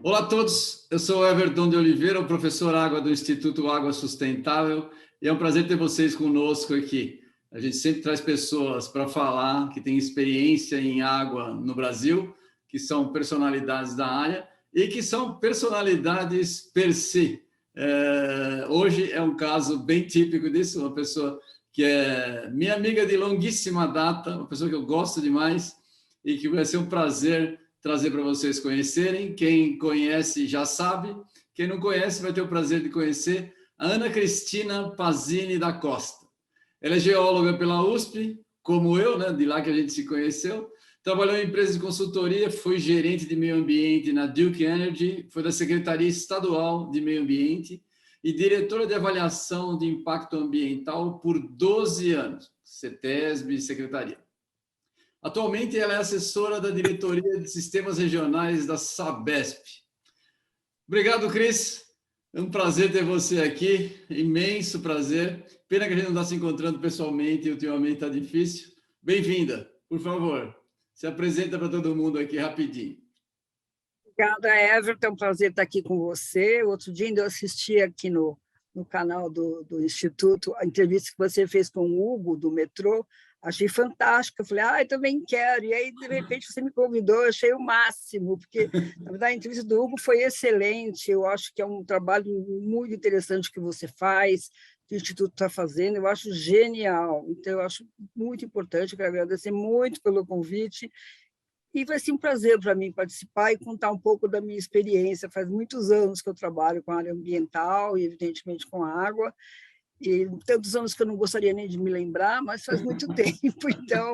Olá a todos, eu sou Everton de Oliveira, o professor Água do Instituto Água Sustentável, e é um prazer ter vocês conosco aqui. A gente sempre traz pessoas para falar que têm experiência em água no Brasil, que são personalidades da área e que são personalidades per se. Hoje é um caso bem típico disso, uma pessoa que é minha amiga de longuíssima data, uma pessoa que eu gosto demais e que vai ser um prazer trazer para vocês conhecerem. Quem conhece já sabe, quem não conhece vai ter o prazer de conhecer a Ana Cristina Pazini da Costa. Ela é geóloga pela USP, como eu, né, de lá que a gente se conheceu. Trabalhou em empresas de consultoria, foi gerente de meio ambiente na Duke Energy, foi da Secretaria Estadual de Meio Ambiente e diretora de avaliação de impacto ambiental por 12 anos, CETESB e Secretaria. Atualmente, ela é assessora da diretoria de sistemas regionais da Sabesp. Obrigado, Cris. É um prazer ter você aqui, imenso prazer. Pena que a gente não está se encontrando pessoalmente e ultimamente está difícil. Bem-vinda, por favor. Se apresenta para todo mundo aqui rapidinho. Obrigada, Everton. É um prazer estar aqui com você. Outro dia eu assisti aqui no canal do Instituto a entrevista que você fez com o Hugo, do metrô. Achei fantástica. Eu falei, eu também quero. E aí, de repente, você me convidou, eu achei o máximo, porque, na verdade, a entrevista do Hugo foi excelente. Eu acho que é um trabalho muito interessante que você faz, que o Instituto está fazendo. Eu acho genial. Então, eu acho muito importante. Eu quero agradecer muito pelo convite. E vai ser um prazer para mim participar e contar um pouco da minha experiência. Faz muitos anos que eu trabalho com a área ambiental e, evidentemente, com a água. E tantos anos que eu não gostaria nem de me lembrar, mas faz muito tempo, então,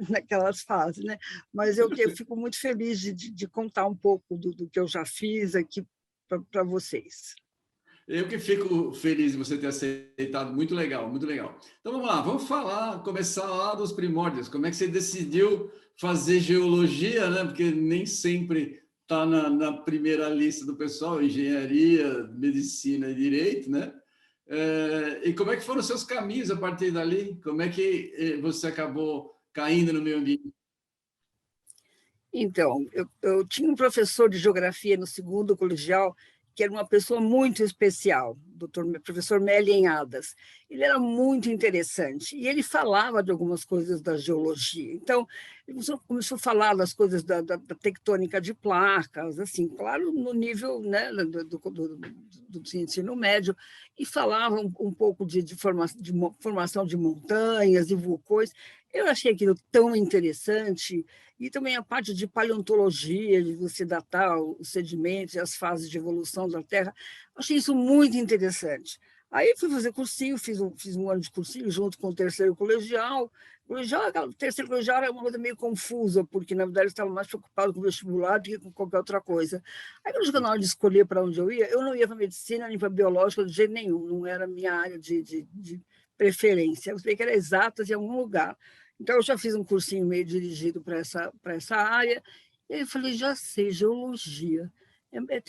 naquelas fases, né? Mas eu fico muito feliz de contar um pouco do que eu já fiz aqui para vocês. Eu que fico feliz de você ter aceitado, muito legal, muito legal. Então vamos lá, começar lá dos primórdios. Como é que você decidiu fazer geologia, né? Porque nem sempre está na primeira lista do pessoal, engenharia, medicina e direito, né? E como é que foram os seus caminhos a partir dali? Como é que você acabou caindo no meio ambiente? Então, eu tinha um professor de geografia no segundo colegial que era uma pessoa muito especial, professor Melhem-Adas. Ele era muito interessante e ele falava de algumas coisas da geologia. Então, ele começou a falar das coisas da tectônica de placas, assim, claro, no nível, né, do ensino médio, e falava um pouco de formação de montanhas e vulcões. Eu achei aquilo tão interessante, e também a parte de paleontologia, de você datar os sedimentos e as fases de evolução da Terra. Achei isso muito interessante. Aí fui fazer cursinho, fiz um ano de cursinho junto com o terceiro colegial. O terceiro colegial era uma coisa meio confusa, porque, na verdade, eu estava mais preocupado com o vestibular do que com qualquer outra coisa. Aí, quando chegou na hora de escolher para onde eu não ia para medicina nem para biológica de jeito nenhum, não era a minha área de preferência. Eu sabia que era exatas em algum lugar. Então, eu já fiz um cursinho meio dirigido para essa área, e aí eu falei, já sei, geologia.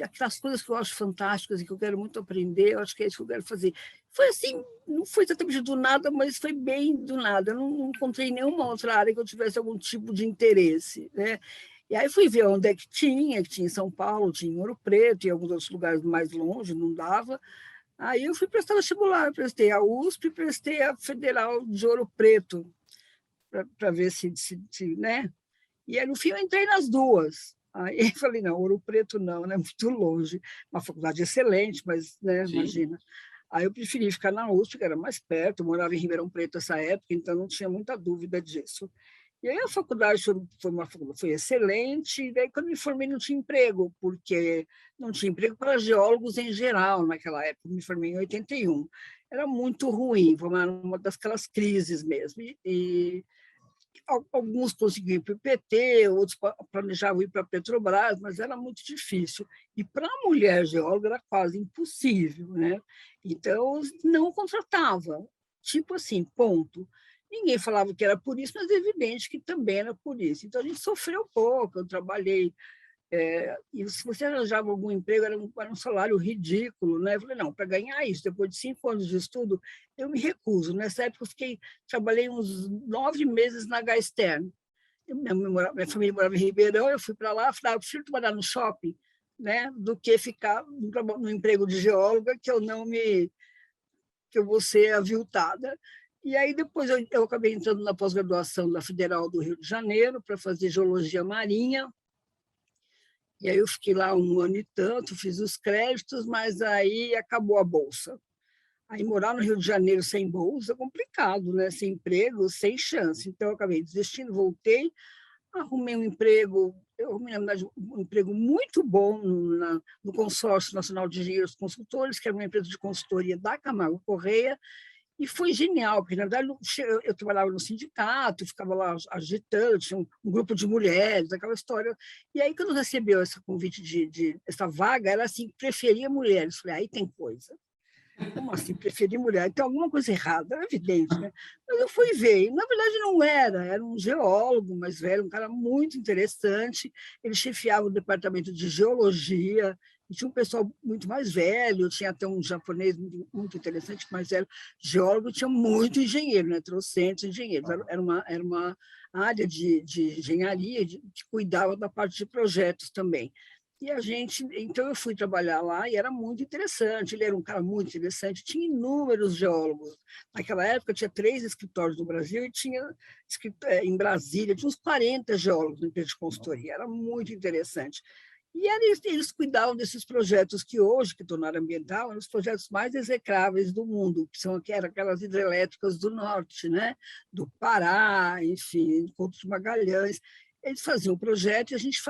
Aquelas coisas que eu acho fantásticas e que eu quero muito aprender, eu acho que é isso que eu quero fazer. Foi assim, não foi exatamente do nada, mas foi bem do nada. Eu não encontrei nenhuma outra área que eu tivesse algum tipo de interesse, né? E aí fui ver onde é que tinha em São Paulo, tinha em Ouro Preto, e alguns outros lugares mais longe, não dava. Aí eu fui prestar vestibular, prestei a USP, prestei a Federal de Ouro Preto, para ver se, né? E aí, no fim, eu entrei nas duas. Aí falei, não, Ouro Preto não, né? Muito longe. Uma faculdade excelente, mas, né, imagina. Aí eu preferi ficar na USP, que era mais perto, eu morava em Ribeirão Preto nessa época, então não tinha muita dúvida disso. E aí a faculdade foi excelente, e daí quando me formei não tinha emprego, porque não tinha emprego para geólogos em geral naquela época, me formei em 81. Era muito ruim, foi uma daquelas crises mesmo. E alguns conseguiam ir para o PT, outros planejavam ir para a Petrobras, mas era muito difícil. E para a mulher geóloga era quase impossível, né? Então, não contratava. Tipo assim, ponto. Ninguém falava que era por isso, mas é evidente que também era por isso. Então, a gente sofreu pouco. Eu trabalhei E se você arranjava algum emprego, era um salário ridículo, né? Eu falei, não, para ganhar isso, depois de 5 anos de estudo, eu me recuso. Nessa época, trabalhei uns 9 meses na Gastern. Minha família morava em Ribeirão, eu fui para lá, falei, eu prefiro trabalhar no shopping, né, do que ficar no emprego de geóloga, que eu vou ser aviltada. E aí depois eu acabei entrando na pós-graduação da Federal do Rio de Janeiro para fazer geologia marinha. E aí eu fiquei lá 1 ano e tanto, fiz os créditos, mas aí acabou a bolsa. Aí morar no Rio de Janeiro sem bolsa é complicado, né? Sem emprego, sem chance. Então eu acabei desistindo, voltei, arrumei um emprego, na verdade, um emprego muito bom no Consórcio Nacional de Engenheiros Consultores, que era uma empresa de consultoria da Camargo Correia, e foi genial, porque, na verdade, eu trabalhava no sindicato, ficava lá agitando, tinha um grupo de mulheres, aquela história. E aí, quando recebeu esse convite essa vaga, era assim, preferia mulheres. Falei, aí tem coisa. Como assim, preferir mulher? Então, alguma coisa errada, era evidente, né? Mas eu fui ver, e, na verdade não era um geólogo mais velho, um cara muito interessante, ele chefiava o departamento de geologia, e tinha um pessoal muito mais velho, tinha até um japonês muito interessante, mais velho, geólogo, tinha muito engenheiro, né? Trocentos engenheiros, era uma área de engenharia que cuidava da parte de projetos também. Então eu fui trabalhar lá e era muito interessante, ele era um cara muito interessante, tinha inúmeros geólogos. Naquela época tinha 3 escritórios no Brasil e tinha em Brasília, tinha uns 40 geólogos na empresa de consultoria, era muito interessante. E eles cuidavam desses projetos que hoje, que tornaram ambiental, eram os projetos mais execráveis do mundo, que eram aquelas hidrelétricas do norte, né? Do Pará, enfim, Couto de Magalhães. Eles faziam o projeto e a gente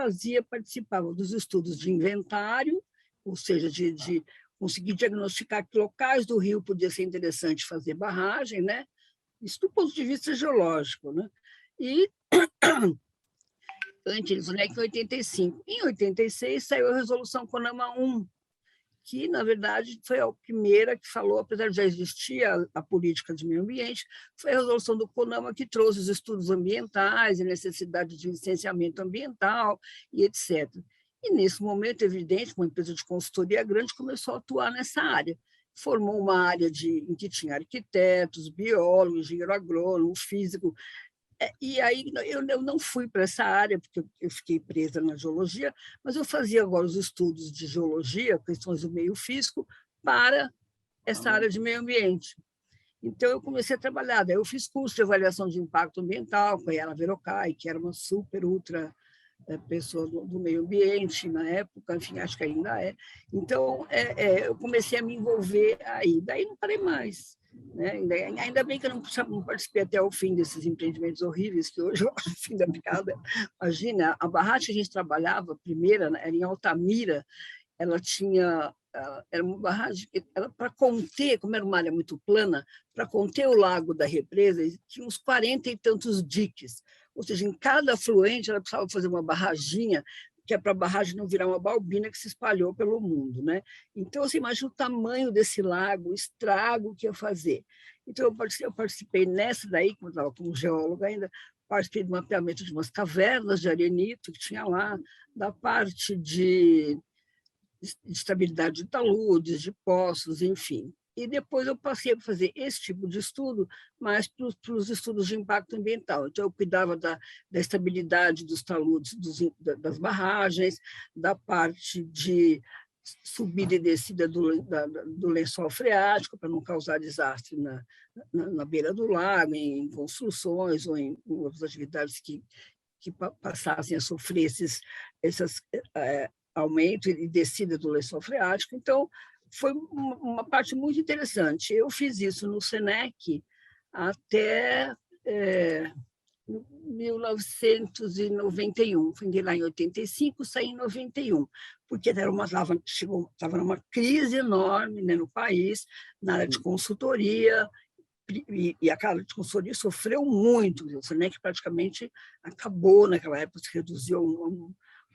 participava dos estudos de inventário, ou seja, de conseguir diagnosticar que locais do rio podia ser interessante fazer barragem, né? Isso do ponto de vista geológico, né? E antes, né, em 85. Em 86 saiu a Resolução CONAMA 1, que, na verdade, foi a primeira que falou, apesar de já existir a política de meio ambiente, foi a resolução do CONAMA que trouxe os estudos ambientais, a necessidade de licenciamento ambiental e etc. E, nesse momento, é evidente, uma empresa de consultoria grande começou a atuar nessa área. Formou uma área em que tinha arquitetos, biólogos, engenheiro agrônomo, físico. E aí eu não fui para essa área, porque eu fiquei presa na geologia, mas eu fazia agora os estudos de geologia, questões do meio físico, para essa área de meio ambiente. Então, eu comecei a trabalhar. Daí eu fiz curso de avaliação de impacto ambiental com a Yara Verocai, que era uma super, ultra pessoa do meio ambiente na época, enfim, acho que ainda é. Então, eu comecei a me envolver aí. Daí não parei mais. Né? Ainda bem que eu não participei até o fim desses empreendimentos horríveis, que hoje eu acho o fim da picada. Imagina, a barragem que a gente trabalhava, a primeira, era em Altamira, ela tinha... Era uma barragem, para conter, como era uma área muito plana, para conter o lago da represa, tinha uns 40 e tantos diques. Ou seja, em cada afluente, ela precisava fazer uma barraginha, que é para a barragem não virar uma balbina que se espalhou pelo mundo. Né? Então, você imagina o tamanho desse lago, o estrago que ia fazer. Então, eu participei nessa daí, como eu estava como geóloga ainda, participei do mapeamento de umas cavernas de arenito que tinha lá, da parte de estabilidade de taludes, de poços, enfim. E depois eu passei a fazer esse tipo de estudo, mais para os estudos de impacto ambiental. Então, eu cuidava da estabilidade dos taludes das barragens, da parte de subida e descida do lençol freático, para não causar desastre na beira do lago, em construções ou em outras atividades que passassem a sofrer essas aumento e descida do lençol freático. Então, foi uma parte muito interessante. Eu fiz isso no SENEC até 1991. Fui lá em 85, saí em 91, porque estava numa crise enorme, né, no país, na área de consultoria, e a área de consultoria sofreu muito. O SENEC praticamente acabou naquela época, se reduziu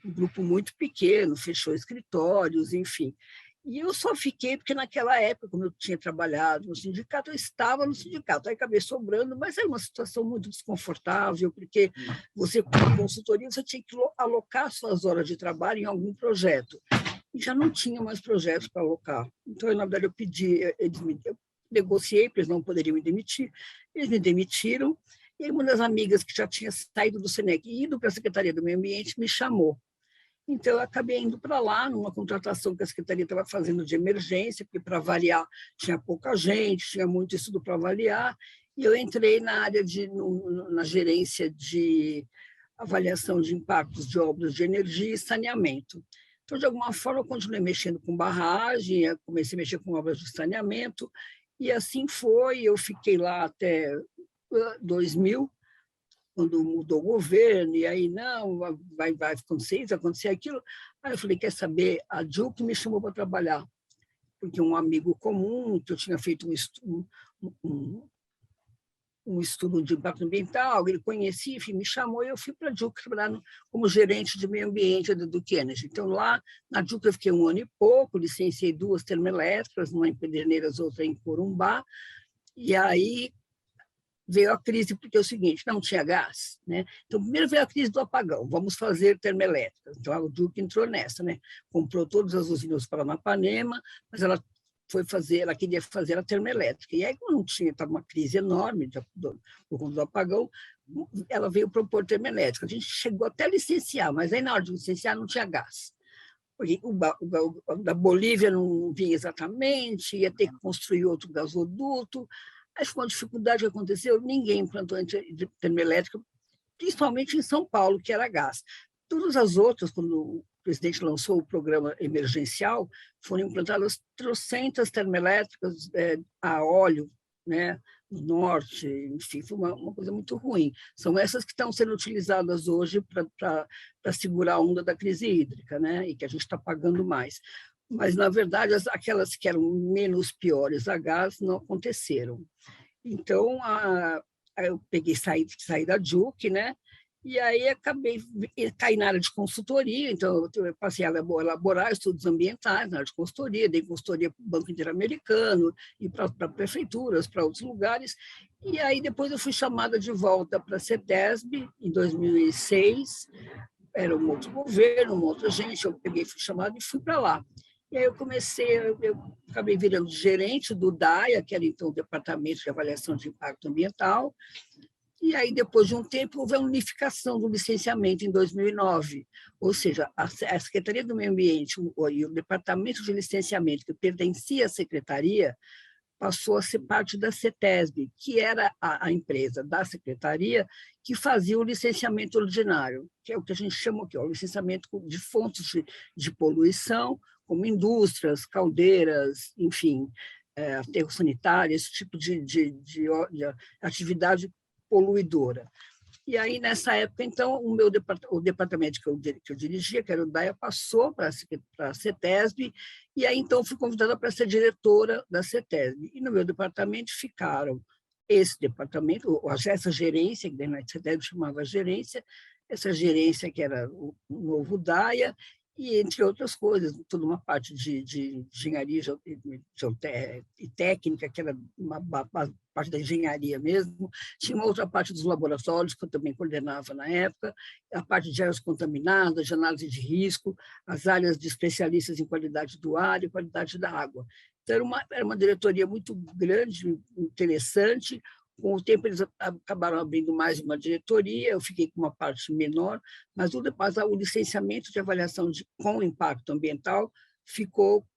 um grupo muito pequeno, fechou escritórios, enfim. E eu só fiquei porque, naquela época, como eu tinha trabalhado no sindicato, eu estava no sindicato. Aí acabei sobrando, mas era uma situação muito desconfortável, porque você, como consultoria, você tinha que alocar suas horas de trabalho em algum projeto. E já não tinha mais projetos para alocar. Então, na verdade, eu negociei, porque eles não poderiam me demitir. Eles me demitiram. E aí, uma das amigas que já tinha saído do SENEC e ido para a Secretaria do Meio Ambiente me chamou. Então, eu acabei indo para lá, numa contratação que a Secretaria estava fazendo de emergência, porque, para avaliar, tinha pouca gente, tinha muito estudo para avaliar, e eu entrei na área na gerência de avaliação de impactos de obras de energia e saneamento. Então, de alguma forma, eu continuei mexendo com barragem, eu comecei a mexer com obras de saneamento, e assim foi, eu fiquei lá até 2000, quando mudou o governo, e aí, não, vai acontecer isso, vai acontecer aquilo. Aí eu falei, quer saber? A Juc me chamou para trabalhar, porque um amigo comum, que eu tinha feito um estudo de impacto ambiental, ele conhecia, enfim, me chamou e eu fui para a Juc trabalhar como gerente de meio ambiente da Duke Energy. Então, lá na Juc eu fiquei 1 ano e pouco, licenciei 2 termoelétricas, uma em Pederneiras, outra em Corumbá, e aí veio a crise, porque é o seguinte, não tinha gás, né? Então, primeiro veio a crise do apagão, vamos fazer termoelétricas. Então, a Duke entrou nessa, né? Comprou todas as usinas para Paranapanema, mas ela ela queria fazer a termoelétrica. E aí, como não tinha, estava uma crise enorme por conta do apagão, ela veio propor termoelétrica. A gente chegou até a licenciar, mas aí, na hora de licenciar, não tinha gás. Porque o da Bolívia não vinha exatamente, ia ter que construir outro gasoduto. Acho que uma dificuldade que aconteceu, ninguém implantou termoelétrica, principalmente em São Paulo, que era gás. Todas as outras, quando o presidente lançou o programa emergencial, foram implantadas trocentas termoelétricas a óleo, né, no norte, enfim, foi uma coisa muito ruim. São essas que estão sendo utilizadas hoje para segurar a onda da crise hídrica, né, e que a gente está pagando mais. Mas, na verdade, aquelas que eram menos piores a gás não aconteceram. Então, eu saí da Juc, né? E aí acabei caí na área de consultoria, então eu passei a elaborar estudos ambientais na área de consultoria, dei consultoria para o Banco Interamericano e para prefeituras, para outros lugares. E aí depois eu fui chamada de volta para a CETESB em 2006, era um outro governo, uma outra gente, eu fui chamada e fui para lá. E aí eu acabei virando gerente do DAIA, que era então o Departamento de Avaliação de Impacto Ambiental, e aí depois de um tempo houve a unificação do licenciamento em 2009, ou seja, a Secretaria do Meio Ambiente e o Departamento de Licenciamento, que pertencia à Secretaria, passou a ser parte da CETESB, que era a empresa da secretaria que fazia o licenciamento ordinário, que é o que a gente chama aqui, o licenciamento de fontes de poluição, como indústrias, caldeiras, enfim, aterro sanitário, esse tipo de atividade poluidora. E aí, nessa época, então, o departamento que eu dirigia, que era o DAIA, passou para a CETESB, e aí, então, fui convidada para ser diretora da CETESB. E no meu departamento ficaram esse departamento, essa gerência, que na CETESB chamava gerência, essa gerência que era o novo DAIA, e, entre outras coisas, toda uma parte de engenharia e técnica, que era uma parte da engenharia mesmo, tinha uma outra parte dos laboratórios, que eu também coordenava na época, a parte de áreas contaminadas, de análise de risco, as áreas de especialistas em qualidade do ar e qualidade da água. Então, era uma diretoria muito grande, interessante. Com o tempo, eles acabaram abrindo mais uma diretoria, eu fiquei com uma parte menor, mas o licenciamento de avaliação com impacto ambiental ficou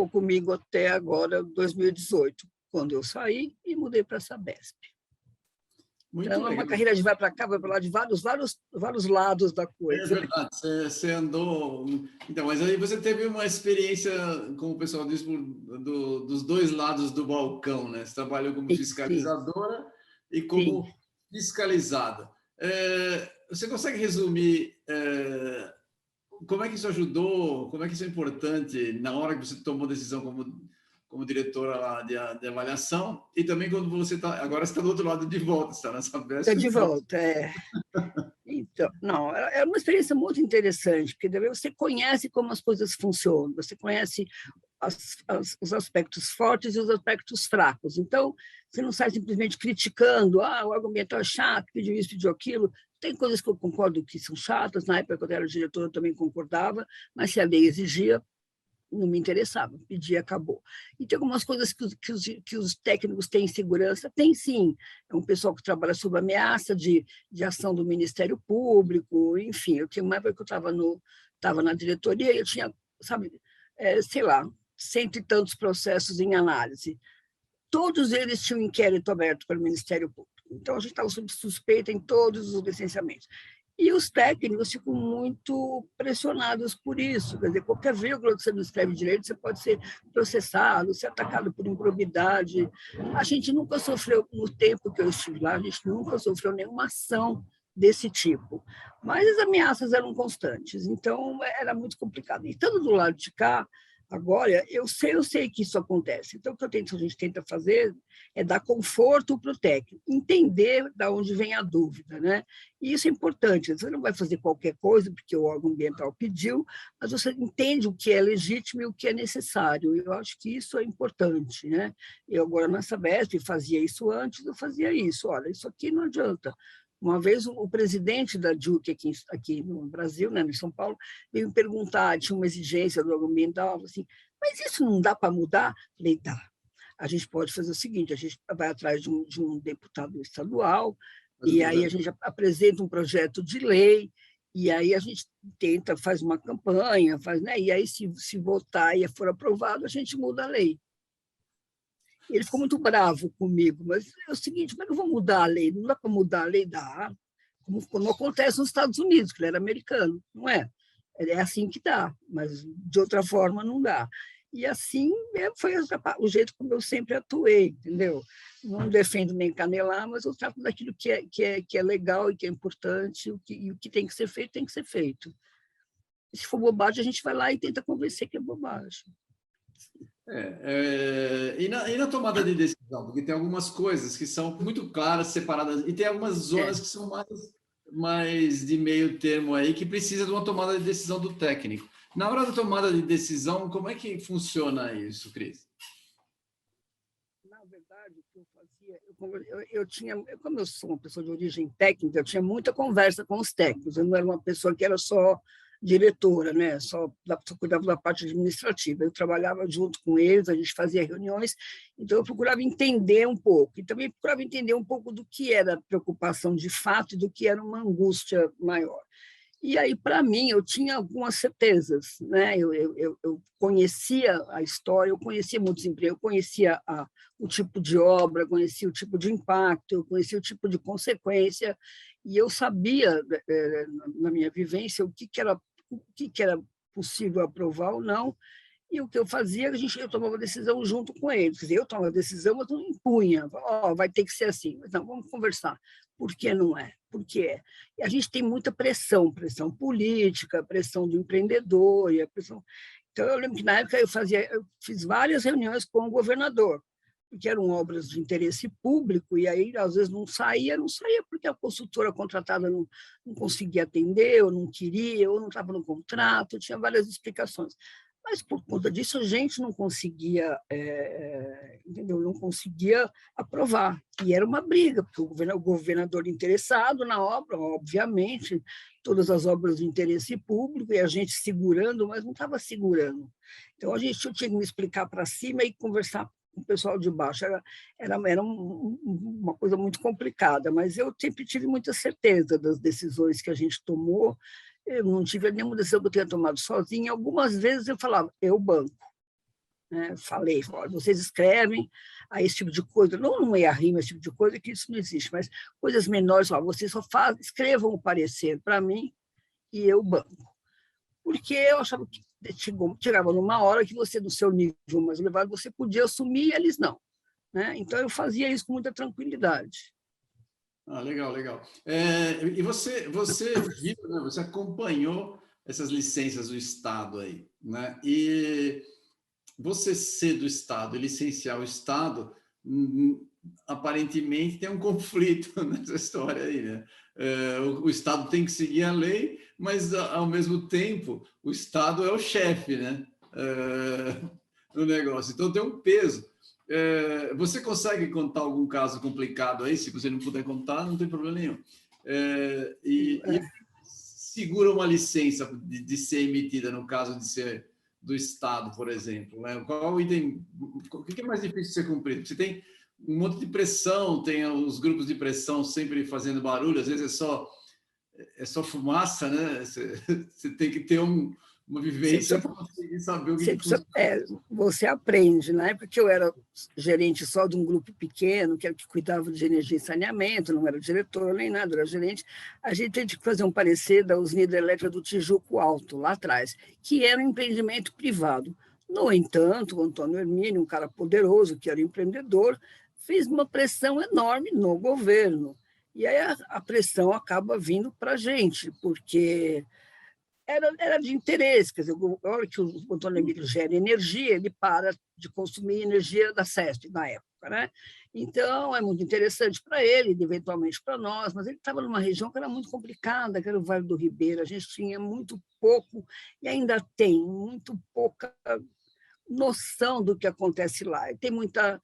comigo até agora, 2018, quando eu saí e mudei para a Sabesp. Muito então, é legal. uma carreira de vai para cá, vai para lá, de vários lados da coisa. É verdade, você andou... Então, mas aí você teve uma experiência, como o pessoal diz, dos dois lados do balcão, né? Você trabalhou como fiscalizadora e como fiscalizada. Você consegue resumir como é que isso ajudou, como é que isso é importante na hora que você tomou decisão como diretora lá de avaliação, e também quando você agora está do outro lado de volta, está nessa peça. Está de volta, Então, não, é uma experiência muito interessante, porque daí você conhece como as coisas funcionam, você conhece os aspectos fortes e os aspectos fracos. Então, você não sai simplesmente criticando, o argumento é chato, pediu isso, pediu aquilo. Tem coisas que eu concordo que são chatas, na época que eu era diretora eu também concordava, mas se a lei exigia, não me interessava, pedi e acabou. E tem algumas coisas que os técnicos têm segurança, tem sim. É um pessoal que trabalha sob ameaça de ação do Ministério Público, enfim, eu tinha uma época que eu estava na diretoria e eu tinha, sabe, sei lá, cento e tantos processos em análise. Todos eles tinham inquérito aberto pelo Ministério Público. Então, a gente estava sob suspeita em todos os licenciamentos. E os técnicos ficam muito pressionados por isso. Quer dizer, qualquer vírgula que você não escreve direito, você pode ser processado, ser atacado por improbidade. A gente nunca sofreu, no tempo que eu estive lá, a gente nunca sofreu nenhuma ação desse tipo. Mas as ameaças eram constantes, então era muito complicado. E estando do lado de cá, agora, eu sei que isso acontece. Então, o que a gente tenta fazer é dar conforto para o técnico, entender de onde vem a dúvida, né? E isso é importante. Você não vai fazer qualquer coisa porque o órgão ambiental pediu, mas você entende o que é legítimo e o que é necessário. Eu acho que isso é importante, né? Eu agora na Sabesp fazia isso antes, eu fazia isso. Olha, isso aqui não adianta. Uma vez o presidente da DUC aqui no Brasil, né, em São Paulo, veio me perguntar, tinha uma exigência do órgão ambiental, assim, mas isso não dá para mudar? Falei, dá. A gente pode fazer o seguinte, a gente vai atrás de um deputado estadual, e aí a gente apresenta um projeto de lei, e aí a gente tenta, faz uma campanha, né, e aí se votar e for aprovado, a gente muda a lei. Ele ficou muito bravo comigo, mas é o seguinte, como é que eu vou mudar a lei? Não dá para mudar a lei? Dá, como acontece nos Estados Unidos, que ele era americano, não é? É assim que dá, mas de outra forma não dá. E assim foi o jeito como eu sempre atuei, entendeu? Não defendo nem canelar, mas eu trato daquilo que é legal e que é importante, e o que tem que ser feito, tem que ser feito. E se for bobagem, a gente vai lá e tenta convencer que é bobagem. E na tomada de decisão, porque tem algumas coisas que são muito claras, separadas, e tem algumas zonas que são mais de meio termo aí, que precisa de uma tomada de decisão do técnico. Na hora da tomada de decisão, como é que funciona isso, Cris? Na verdade, o que eu fazia, eu tinha, como eu sou uma pessoa de origem técnica, eu tinha muita conversa com os técnicos, eu não era uma pessoa que era só diretora, né? Só cuidava da parte administrativa. Eu trabalhava junto com eles, a gente fazia reuniões, então eu procurava entender um pouco, e também procurava entender um pouco do que era preocupação de fato e do que era uma angústia maior. E aí, para mim, eu tinha algumas certezas, né? Eu conhecia a história, eu conhecia muitos empregos, eu conhecia o tipo de obra, conhecia o tipo de impacto, eu conhecia o tipo de consequência, e eu sabia, na minha vivência, o que era possível aprovar ou não, e o que eu fazia, eu tomava decisão junto com eles. Quer dizer, eu tomava decisão, mas não impunha. Vai ter que ser assim. Mas não, vamos conversar. Por que não é? Por que é? E a gente tem muita pressão política, pressão do empreendedor. Então, eu lembro que na época eu fiz várias reuniões com o governador, porque eram obras de interesse público, e aí, às vezes, não saía porque a consultora contratada não conseguia atender, ou não queria, ou não estava no contrato, tinha várias explicações. Mas, por conta disso, a gente não conseguia, entendeu? Não conseguia aprovar. E era uma briga, porque o governador interessado na obra, obviamente, todas as obras de interesse público, e a gente segurando, mas não estava segurando. Então, eu tinha que me explicar para cima e conversar com o pessoal de baixo. Era uma coisa muito complicada, mas eu sempre tive muita certeza das decisões que a gente tomou. Eu não tive nenhuma decisão que eu tenha tomado sozinha. Algumas vezes eu falava, eu banco. Né? Falei, vocês escrevem esse tipo de coisa, não é a rima, esse tipo de coisa, que isso não existe, mas coisas menores, vocês só escrevam o parecer para mim e eu banco. Porque eu achava que chegava numa hora que você, no seu nível mais elevado, você podia assumir e eles não. Né? Então, eu fazia isso com muita tranquilidade. Legal, legal. E você viu, né? Você acompanhou essas licenças do Estado aí, né? E você ser do Estado e licenciar o Estado aparentemente tem um conflito nessa história aí, né? O Estado tem que seguir a lei, mas, ao mesmo tempo, o Estado é o chefe, né? No negócio. Então, tem um peso. Você consegue contar algum caso complicado aí? Se você não puder contar, não tem problema nenhum. E segura uma licença de ser emitida, no caso de ser do Estado, por exemplo, né? Qual o item, o que é mais difícil de ser cumprido? Você tem um monte de pressão, tem os grupos de pressão sempre fazendo barulho, às vezes é só fumaça, né? Você tem que ter uma vivência para conseguir saber o que funciona. Você aprende, né? Porque eu era gerente só de um grupo pequeno, que era que cuidava de energia e saneamento, não era diretor nem nada, era gerente. A gente teve que fazer um parecer da usina hidrelétrica do Tijuco Alto, lá atrás, que era um empreendimento privado. No entanto, o Antônio Hermínio, um cara poderoso, que era empreendedor, fez uma pressão enorme no governo. E aí a pressão acaba vindo para a gente, porque era de interesse. Quer dizer, a hora que o Antônio Emílio gera energia, ele para de consumir energia da CESP na época, né? Então, é muito interessante para ele, eventualmente para nós, mas ele estava numa região que era muito complicada, que era o Vale do Ribeira. A gente tinha muito pouco, e ainda tem, muito pouca noção do que acontece lá. E tem muita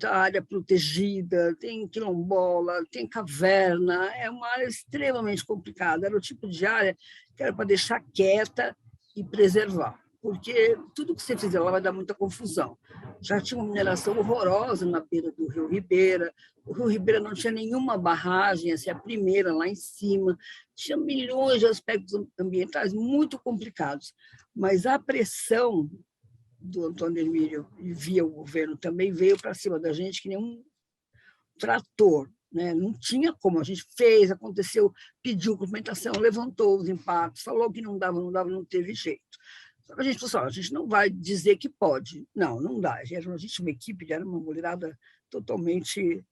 área protegida, tem quilombola, tem caverna, é uma área extremamente complicada. Era o tipo de área que era para deixar quieta e preservar, porque tudo que você fizer lá vai dar muita confusão. Já tinha uma mineração horrorosa na beira do Rio Ribeira, o Rio Ribeira não tinha nenhuma barragem, essa é a primeira lá em cima, tinha milhões de aspectos ambientais muito complicados, mas a pressão do Antônio Hermínio e via o governo também veio para cima da gente que nem um trator, né? Não tinha como, a gente fez, aconteceu, pediu documentação, levantou os impactos, falou que não dava, não teve jeito. Só que a gente falou assim, a gente não vai dizer que pode. Não dá. A gente uma equipe, era uma mulherada totalmente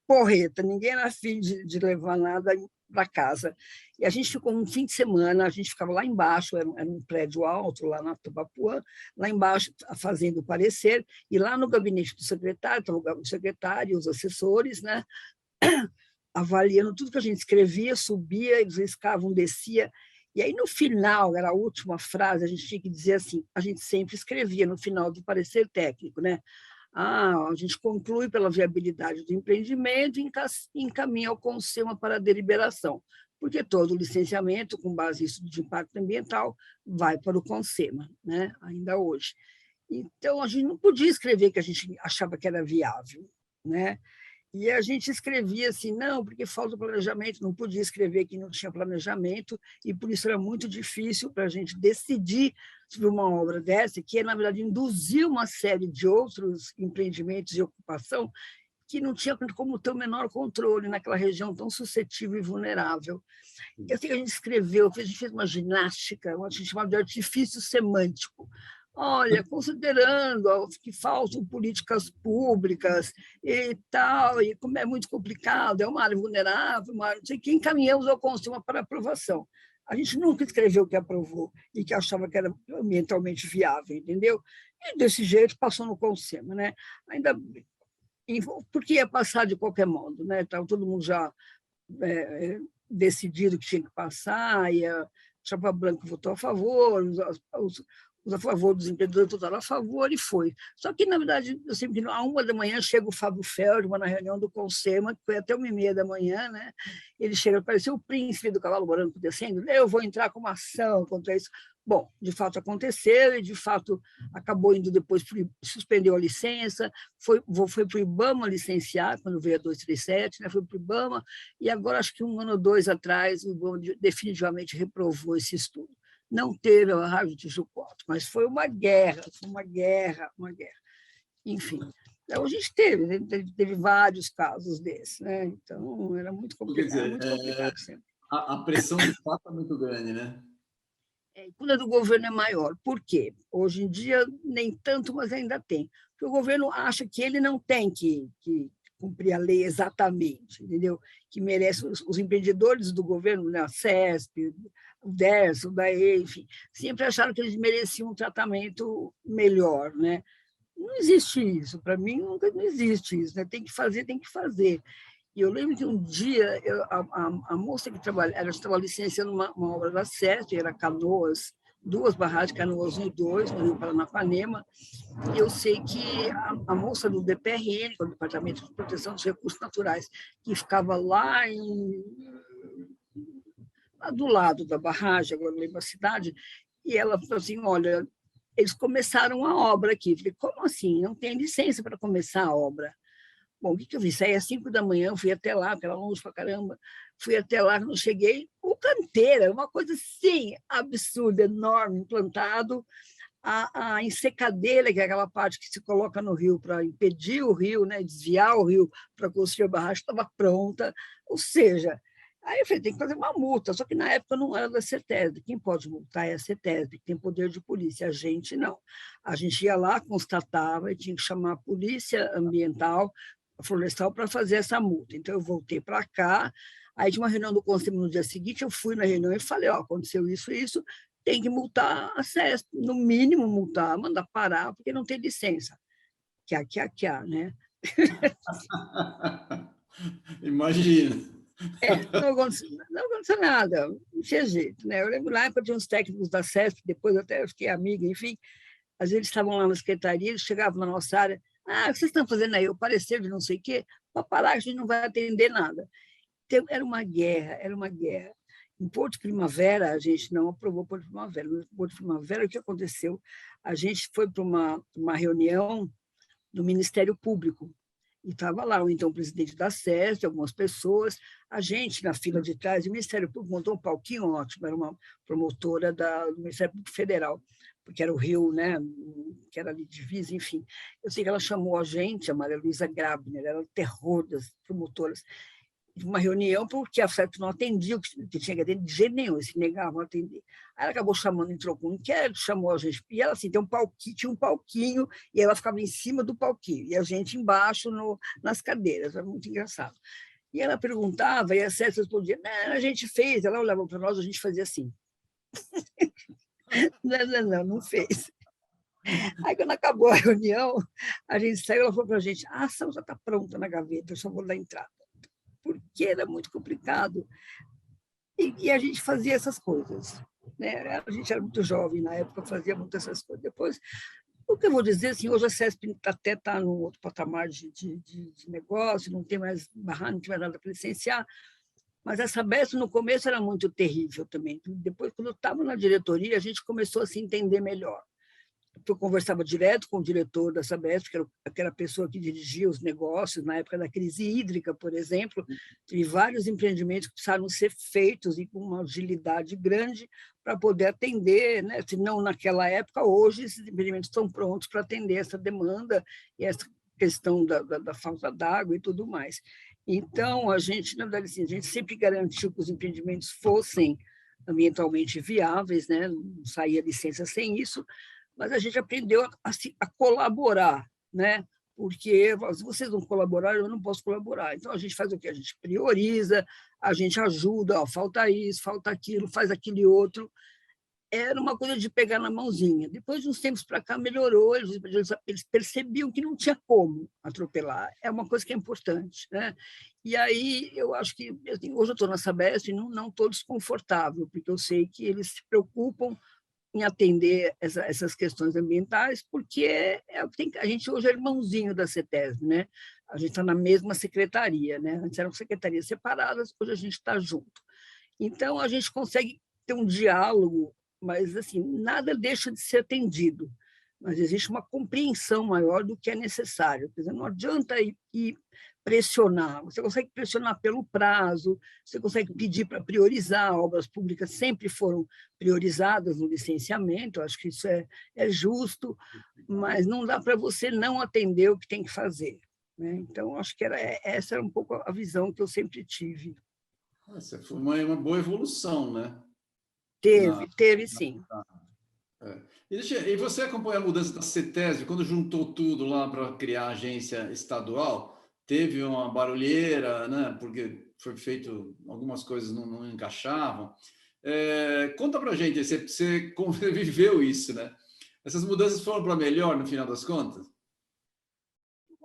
porreta, ninguém era afim de levar nada para casa. E a gente ficou um fim de semana, a gente ficava lá embaixo, era um prédio alto, lá na Tabapuã, lá embaixo fazendo o parecer, e lá no gabinete do secretário, estava o secretário, os assessores, né, avaliando tudo que a gente escrevia, subia, eles riscavam, descia, e aí no final, era a última frase, a gente tinha que dizer assim, a gente sempre escrevia no final do parecer técnico, né? A gente conclui pela viabilidade do empreendimento e encaminha ao Consema para a deliberação, porque todo o licenciamento, com base em estudo de impacto ambiental, vai para o Consema, né? Ainda hoje. Então, a gente não podia escrever que a gente achava que era viável, né? E a gente escrevia assim, não, porque falta planejamento, não podia escrever que não tinha planejamento, e por isso era muito difícil para a gente decidir sobre uma obra dessa, que, na verdade, induzia uma série de outros empreendimentos de ocupação que não tinha como ter o menor controle naquela região tão suscetível e vulnerável. E assim, a gente escreveu, a gente fez uma ginástica, a gente chamava de artifício semântico. Olha, considerando que faltam políticas públicas e tal, e como é muito complicado, é uma área vulnerável, não sei, que encaminhamos ao Consema para aprovação. A gente nunca escreveu que aprovou e que achava que era ambientalmente viável, entendeu? E desse jeito passou no Consema, né? Ainda porque ia passar de qualquer modo, né? Estava todo mundo já decidido que tinha que passar, e a Chapa Branca votou a favor, os a favor dos empreendedores votaram a favor e foi. Só que, na verdade, eu sempre digo, à 1h chega o Fábio Feldman na reunião do Consema, que foi até 1h30, né? Ele chega, parecia o príncipe do cavalo branco descendo, eu vou entrar com uma ação contra isso. Bom, de fato aconteceu e, de fato, acabou indo depois, suspendeu a licença, foi para o IBAMA licenciar, quando veio a 237, né? Foi para o IBAMA, e agora, acho que 1 ano ou 2 atrás, o IBAMA definitivamente reprovou esse estudo. Não teve a Rádio Tijuco Alto, mas foi uma guerra. Enfim, então, a gente teve vários casos desses, né? Então, era muito complicado, muito complicado sempre. A pressão de fato é muito grande, né? Quando a do governo é maior. Por quê? Hoje em dia, nem tanto, mas ainda tem. Porque o governo acha que ele não tem que cumprir a lei exatamente, entendeu? Que merece os empreendedores do governo, né? A CESP, o DERS, o DAE, enfim, sempre acharam que eles mereciam um tratamento melhor, né? não existe isso. Para mim, nunca não existe isso. Né? Tem que fazer, tem que fazer. E eu lembro que um dia a moça que trabalha, ela estava licenciando uma obra da SESC, era Canoas, 2 barragens, Canoas 1 e 2, no Rio Paranapanema, e eu sei que a moça do DPRN, que é o Departamento de Proteção dos Recursos Naturais, que ficava lá do lado da barragem, agora não lembro a cidade, e ela falou assim, olha, eles começaram a obra aqui. Eu falei, como assim? Não tem licença para começar a obra. Bom, o que eu fiz? Saí às 5 da manhã, fui até lá, porque era longe pra caramba, fui até lá, quando cheguei, o canteiro, uma coisa assim, absurda, enorme, implantado, a ensecadeira, que é aquela parte que se coloca no rio para impedir o rio, né, desviar o rio para construir a barragem, estava pronta, ou seja, aí eu falei, tem que fazer uma multa, só que na época não era da CETESB, quem pode multar é a CETESB, que tem poder de polícia, a gente não. A gente ia lá, constatava, e tinha que chamar a polícia ambiental, a florestal, para fazer essa multa. Então, eu voltei para cá, aí tinha uma reunião do conselho no dia seguinte, eu fui na reunião e falei, ó, aconteceu isso e isso, tem que multar a CESP, no mínimo multar, mandar parar, porque não tem licença. Né? Imagina. Não aconteceu nada, não tinha jeito. Né? Eu lembro na época de uns técnicos da CESP, depois até eu fiquei amiga, enfim, às vezes eles estavam lá na secretaria, eles chegavam na nossa área, o que vocês estão fazendo aí? O parecer de não sei o quê, para parar, a gente não vai atender nada. Então, era uma guerra, era uma guerra. Em Porto de Primavera, a gente não aprovou Porto de Primavera. No Porto de Primavera, o que aconteceu? A gente foi para uma reunião do Ministério Público, e estava lá o então presidente da SESC, algumas pessoas, a gente na fila de trás, o Ministério Público montou um palquinho ótimo, era uma promotora do Ministério Público Federal, porque era o Rio, né, que era ali divisa, enfim. Eu sei que ela chamou a gente, a Maria Luísa Grabner, era o terror das promotoras, de uma reunião, porque a FEP não atendia o que tinha que atender de jeito nenhum, se negavam a atender. Aí ela acabou chamando, entrou com um inquérito, chamou a gente, e ela assim, tinha um palquinho, e ela ficava em cima do palquinho, e a gente embaixo nas cadeiras, era muito engraçado. E ela perguntava, e a Célia respondia, não, a gente fez, ela olhava para nós, a gente fazia assim. Não fez. Aí, quando acabou a reunião, a gente saiu, ela falou para a gente, a ação já está pronta na gaveta, eu só vou dar entrada. Porque era muito complicado. E a gente fazia essas coisas. Né? A gente era muito jovem na época, fazia muitas essas coisas. Depois, o que eu vou dizer, assim, hoje a CESP até está num outro patamar de negócio, não tem mais barra, não tem mais nada para licenciar, mas essa Sabesp, no começo, era muito terrível também. Depois, quando eu estava na diretoria, a gente começou a se entender melhor. Eu conversava direto com o diretor da Sabesp, que era aquela pessoa que dirigia os negócios na época da crise hídrica, por exemplo, e vários empreendimentos que precisaram ser feitos e com uma agilidade grande para poder atender, né? Se não naquela época, hoje esses empreendimentos estão prontos para atender essa demanda e essa questão da falta d'água e tudo mais. Então, a gente, na verdade, assim, a gente sempre garantiu que os empreendimentos fossem ambientalmente viáveis, né? Não saía licença sem isso, mas a gente aprendeu a colaborar, né? Porque se vocês não colaborarem, eu não posso colaborar. Então, a gente faz o quê? A gente prioriza, a gente ajuda, falta isso, falta aquilo, faz aquele outro. Era uma coisa de pegar na mãozinha. Depois de uns tempos para cá, melhorou, eles percebiam que não tinha como atropelar. É uma coisa que é importante. Né? E aí, eu acho que, assim, hoje eu estou na Sabesp e não estou desconfortável, porque eu sei que eles se preocupam em atender essas questões ambientais, porque a gente hoje é irmãozinho da CETESB, né? A gente está na mesma secretaria, né? Antes eram secretarias separadas, hoje a gente está junto. Então, a gente consegue ter um diálogo, mas assim, nada deixa de ser atendido, mas existe uma compreensão maior do que é necessário. Quer dizer, não adianta ir pressionar, você consegue pressionar pelo prazo, você consegue pedir para priorizar, obras públicas sempre foram priorizadas no licenciamento, acho que isso é justo, mas não dá para você não atender o que tem que fazer. Né? Então, acho que essa era um pouco a visão que eu sempre tive. Essa foi uma boa evolução, né? Teve sim. E você acompanha a mudança da CETESB, quando juntou tudo lá para criar a agência estadual, teve uma barulheira, né? Porque foi feito, algumas coisas não encaixavam. Conta para a gente, você viveu isso, né? Essas mudanças foram para melhor no final das contas?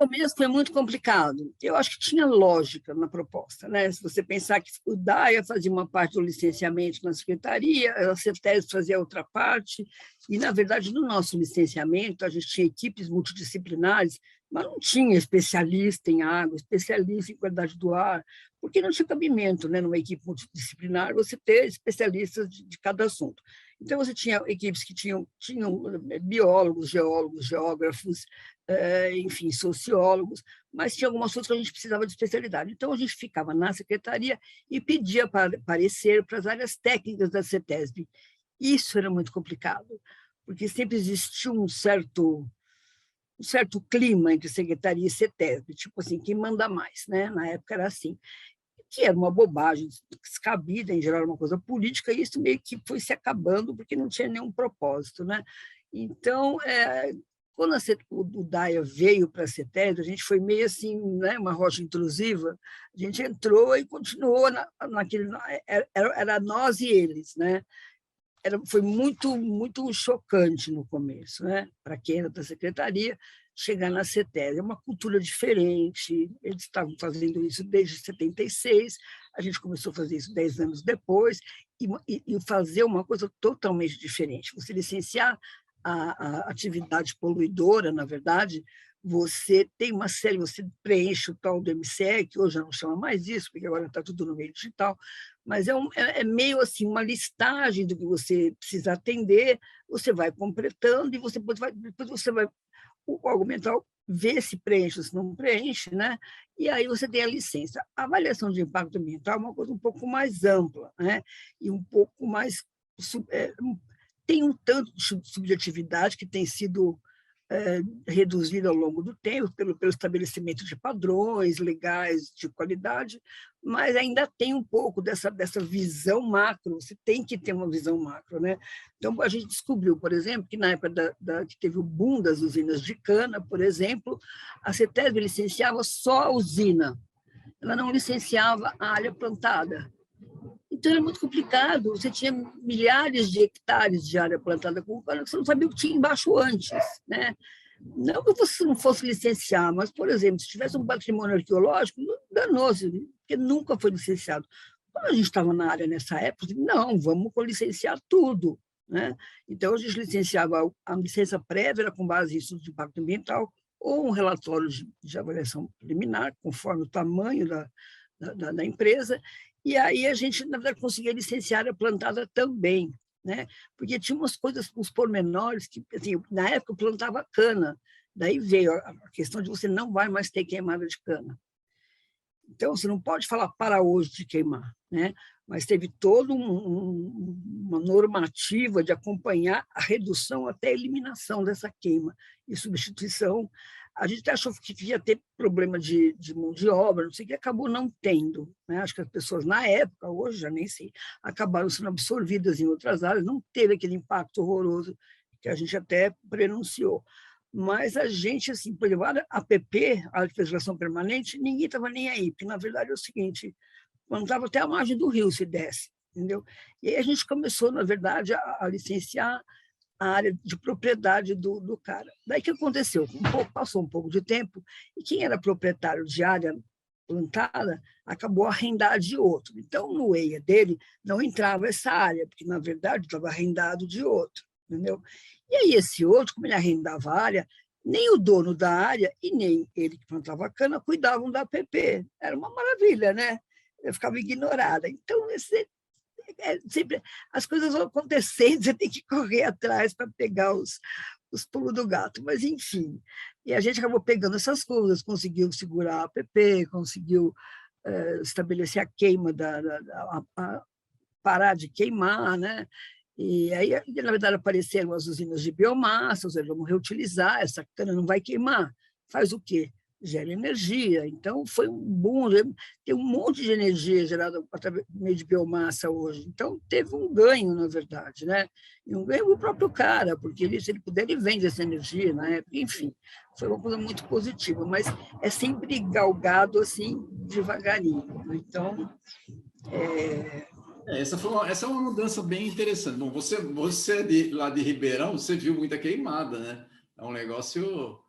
começo foi muito complicado. Eu acho que tinha lógica na proposta, né? Se você pensar que o DAIA fazia uma parte do licenciamento na secretaria, a CETESB fazia outra parte, e, na verdade, no nosso licenciamento, a gente tinha equipes multidisciplinares, mas não tinha especialista em água, especialista em qualidade do ar, porque não tinha cabimento, né, numa equipe multidisciplinar, você ter especialistas de cada assunto. Então, você tinha equipes que tinham biólogos, geólogos, geógrafos, enfim, sociólogos, mas tinha algumas coisas que a gente precisava de especialidade. Então, a gente ficava na secretaria e pedia parecer para as áreas técnicas da CETESB. Isso era muito complicado, porque sempre existiu um certo clima entre secretaria e CETESB, tipo assim, quem manda mais, né? Na época era assim, que era uma bobagem, descabida, em geral, era uma coisa política, e isso meio que foi se acabando, porque não tinha nenhum propósito, né? Então, quando o DAIA veio para a CETESB, a gente foi meio assim, né, uma rocha intrusiva, a gente entrou e continuou naquele... Era nós e eles, né? Foi muito chocante no começo, né? Para quem era da secretaria, chegar na CETESB. É uma cultura diferente, eles estavam fazendo isso desde 76, a gente começou a fazer isso 10 anos depois, e fazer uma coisa totalmente diferente. Você licenciar a atividade poluidora, na verdade, você tem uma série, você preenche o tal do MCE, que hoje já não chama mais isso, porque agora está tudo no meio digital, mas é meio assim uma listagem do que você precisa atender, você vai completando e depois você vai o argumental vê se preenche ou se não preenche, né? E aí você tem a licença. A avaliação de impacto ambiental é uma coisa um pouco mais ampla, né? E um pouco mais... tem um tanto de subjetividade que tem sido reduzida ao longo do tempo pelo estabelecimento de padrões legais de qualidade, mas ainda tem um pouco dessa visão macro, você tem que ter uma visão macro, né? Então, a gente descobriu, por exemplo, que na época que teve o boom das usinas de cana, por exemplo, a CETESB licenciava só a usina, ela não licenciava a área plantada. Então, era muito complicado. Você tinha milhares de hectares de área plantada com cana, que você não sabia o que tinha embaixo antes, né? Não que você não fosse licenciar, mas, por exemplo, se tivesse um patrimônio arqueológico, danou-se, porque nunca foi licenciado. Quando a gente estava na área nessa época, não, vamos licenciar tudo, né? Então, a gente licenciava a licença prévia, era com base em estudo de impacto ambiental, ou um relatório de avaliação preliminar, conforme o tamanho da empresa, e aí a gente, na verdade, conseguia licenciar a área plantada também, né? Porque tinha umas coisas, uns pormenores, que, assim, na época eu plantava cana, daí veio a questão de você não vai mais ter queimada de cana. Então, você não pode falar para hoje de queimar, né? Mas teve toda uma normativa de acompanhar a redução até a eliminação dessa queima e substituição. A gente achou que ia ter problema de mão de obra, não sei o que, acabou não tendo, né? Acho que as pessoas, na época, hoje já nem sei, acabaram sendo absorvidas em outras áreas, não teve aquele impacto horroroso que a gente até prenunciou. Mas a gente, assim, por exemplo, a APP, a Legislação Permanente, ninguém estava nem aí, porque, na verdade, é o seguinte, quando estava até a margem do rio se desce, entendeu? E aí a gente começou, na verdade, a licenciar a área de propriedade do cara. Daí o que aconteceu? Passou um pouco de tempo, e quem era proprietário de área plantada acabou a arrendar de outro. Então, no EIA dele, não entrava essa área, porque, na verdade, estava arrendado de outro, entendeu? E aí, esse outro, como ele arrendava a área, nem o dono da área e nem ele que plantava cana cuidavam da APP. Era uma maravilha, né? Eu ficava ignorada. Então, sempre as coisas vão acontecendo, você tem que correr atrás para pegar os pulos do gato. Mas, enfim, e a gente acabou pegando essas coisas, conseguiu segurar a APP, conseguiu estabelecer a queima, parar de queimar, né? E aí, na verdade, apareceram as usinas de biomassa, ou seja, vamos reutilizar, essa cana não vai queimar. Faz o quê? Gera energia. Então, foi um boom, tem um monte de energia gerada através de biomassa hoje. Então, teve um ganho, na verdade, né? E um ganho do próprio cara, porque ele, se ele puder, ele vende essa energia, né? Enfim, foi uma coisa muito positiva, mas é sempre galgado assim, devagarinho. Então, essa é uma mudança bem interessante. Bom, você lá de Ribeirão, você viu muita queimada, né? É um negócio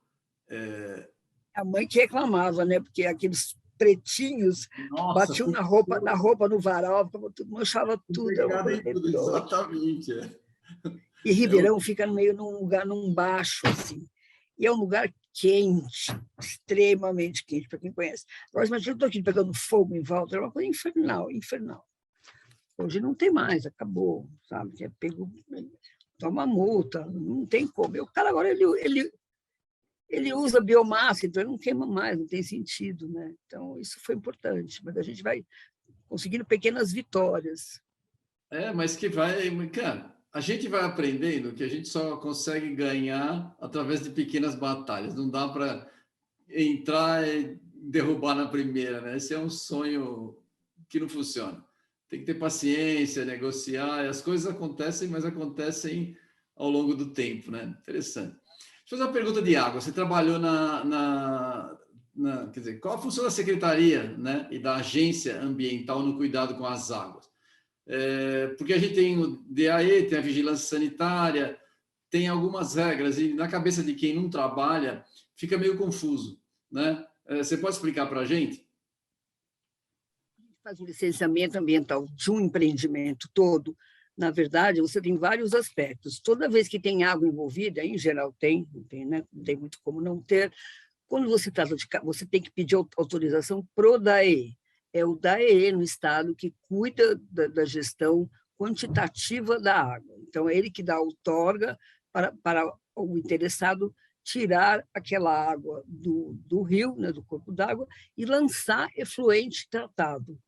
A mãe que reclamava, né? Porque aqueles pretinhos Nossa, batiam na roupa no varal, manchava tudo, era uma pegado coisa em tudo, medonha. exatamente. E É o Ribeirão fica no meio num lugar, num baixo, assim. E é um lugar quente, extremamente quente, para quem conhece. Agora, imagina, eu estou aqui pegando fogo em volta, era uma coisa infernal, infernal. Hoje não tem mais, acabou, sabe? Que é pego, toma multa, não tem como. E o cara agora, ele usa biomassa, então ele não queima mais, não tem sentido, né? Então, isso foi importante, mas a gente vai conseguindo pequenas vitórias. Mas que vai, cara, a gente vai aprendendo que a gente só consegue ganhar através de pequenas batalhas. Não dá para entrar e derrubar na primeira, né? Esse é um sonho que não funciona. Tem que ter paciência, negociar, e as coisas acontecem, mas acontecem ao longo do tempo, né? Interessante. Deixa eu fazer uma pergunta de água. Você trabalhou quer dizer, qual a função da secretaria, né, e da agência ambiental no cuidado com as águas? Porque a gente tem o DAE, tem a vigilância sanitária, tem algumas regras, e na cabeça de quem não trabalha, fica meio confuso, né? Você pode explicar para a gente? Faz o licenciamento ambiental de um empreendimento todo, na verdade, você tem vários aspectos. Toda vez que tem água envolvida, em geral tem, não tem, né? Não tem muito como não ter. Quando você trata de, você tem que pedir autorização pro DAE. É o DAE no estado que cuida da gestão quantitativa da água. Então, é ele que dá a outorga para o interessado tirar aquela água do rio, né, do corpo d'água, e lançar efluente tratado.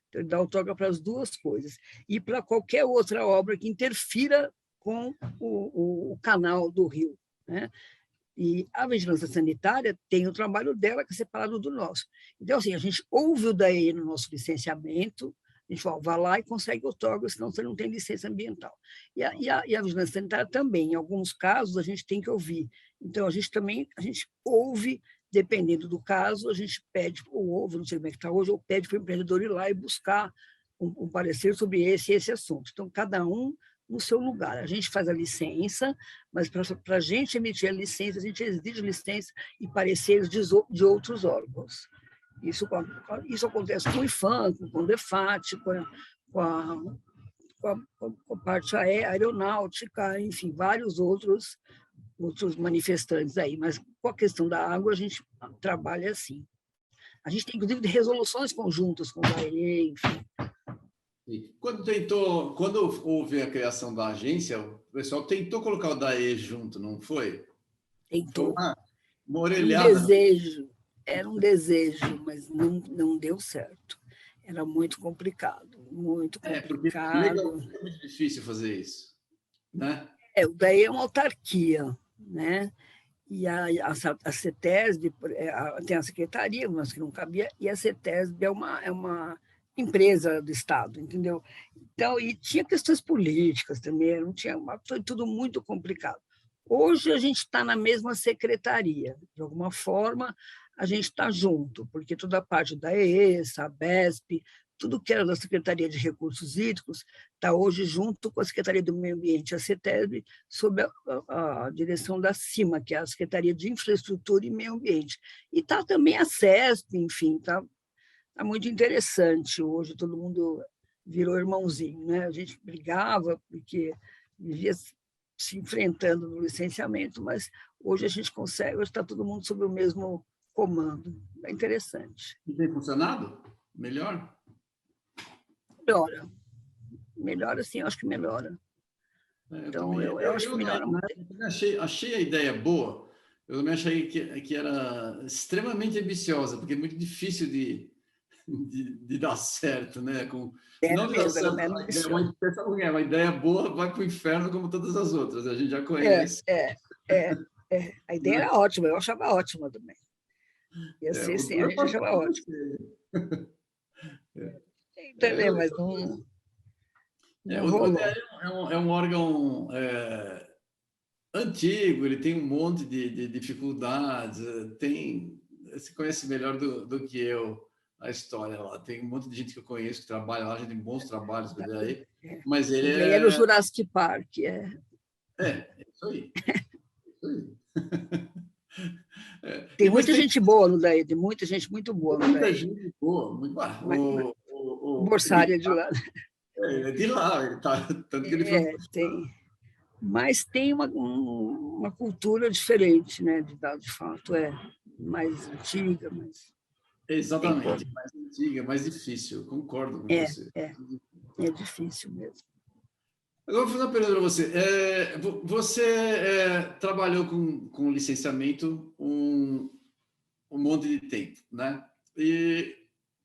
Então, ele dá outorga para as duas coisas. E para qualquer outra obra que interfira com o canal do rio, né? E a vigilância sanitária tem o trabalho dela, que é separado do nosso. Então, assim, a gente ouve o DAE no nosso licenciamento, a gente fala, vá lá e consegue outorga, senão você não tem licença ambiental. E a vigilância sanitária também, em alguns casos, a gente tem que ouvir. Então, a gente ouve, dependendo do caso, a gente pede, ou ouve, não sei como é que está hoje, ou pede para o empreendedor ir lá e buscar um parecer sobre esse assunto. Então, cada um no seu lugar. A gente faz a licença, mas para a gente emitir a licença, a gente exige licença e pareceres de outros órgãos. Isso acontece com o IFAM, com o DEFAT, com a parte aeronáutica, enfim, vários outros manifestantes aí. Mas com a questão da água, a gente trabalha assim. A gente tem, inclusive, resoluções conjuntas com o DAE, enfim. Quando houve a criação da agência, o pessoal tentou colocar o DAE junto, não foi? Tentou. Uma orelhada. Era um desejo, mas não deu certo. Era muito complicado, muito Porque complicado. legalmente é muito difícil fazer isso, né? Daí é uma autarquia, né? E a CETESB tem a secretaria, mas que não cabia, e a CETESB é uma empresa do Estado, entendeu? Então, e tinha questões políticas também, não tinha, foi tudo muito complicado. Hoje a gente está na mesma secretaria, de alguma forma a gente está junto, porque toda a parte da EESA, a BESP, tudo que era da Secretaria de Recursos Hídricos está hoje junto com a Secretaria do Meio Ambiente, a CETESB, sob a direção da CIMA, que é a Secretaria de Infraestrutura e Meio Ambiente. E está também a CESP, enfim, está muito interessante. Hoje todo mundo virou irmãozinho, né? A gente brigava porque vivia se enfrentando no licenciamento, mas hoje a gente consegue, hoje está todo mundo sob o mesmo comando. É interessante. E tem funcionado? Melhor? Melhora. Melhora, sim, eu acho que melhora. Então, eu acho que melhora muito. Achei a ideia boa. Eu também achei que era extremamente ambiciosa, porque é muito difícil de dar certo, né? Não Era de dar mesmo, certo, era ambiciosa. uma ideia boa vai para o inferno como todas as outras, a gente já É, conhece. é, é, A ideia Né? era ótima, eu achava ótima também. Ia ser, O sim, a duro é gente passar achava por ótimo. você. Entendeu? Mas não O rolou. DRE é um órgão antigo, ele tem um monte de dificuldades, você conhece melhor do que eu a história lá. Tem um monte de gente que eu conheço que trabalha lá, a gente tem bons trabalhos com o DRE, mas ele Daí era o Jurassic Park. é isso aí. Isso aí. Tem muita gente boa no daí, tem muita gente muito boa no Muita daí. gente boa. O Borsari é de lá. É de lá, tá, tanto que ele foi... Tem. Mas tem uma cultura diferente, né, de fato, mais antiga, mas Exatamente, mais antiga, mais difícil, eu concordo com você. É difícil mesmo. Agora, vou fazer uma pergunta para você. Você trabalhou com licenciamento um monte de tempo, né? E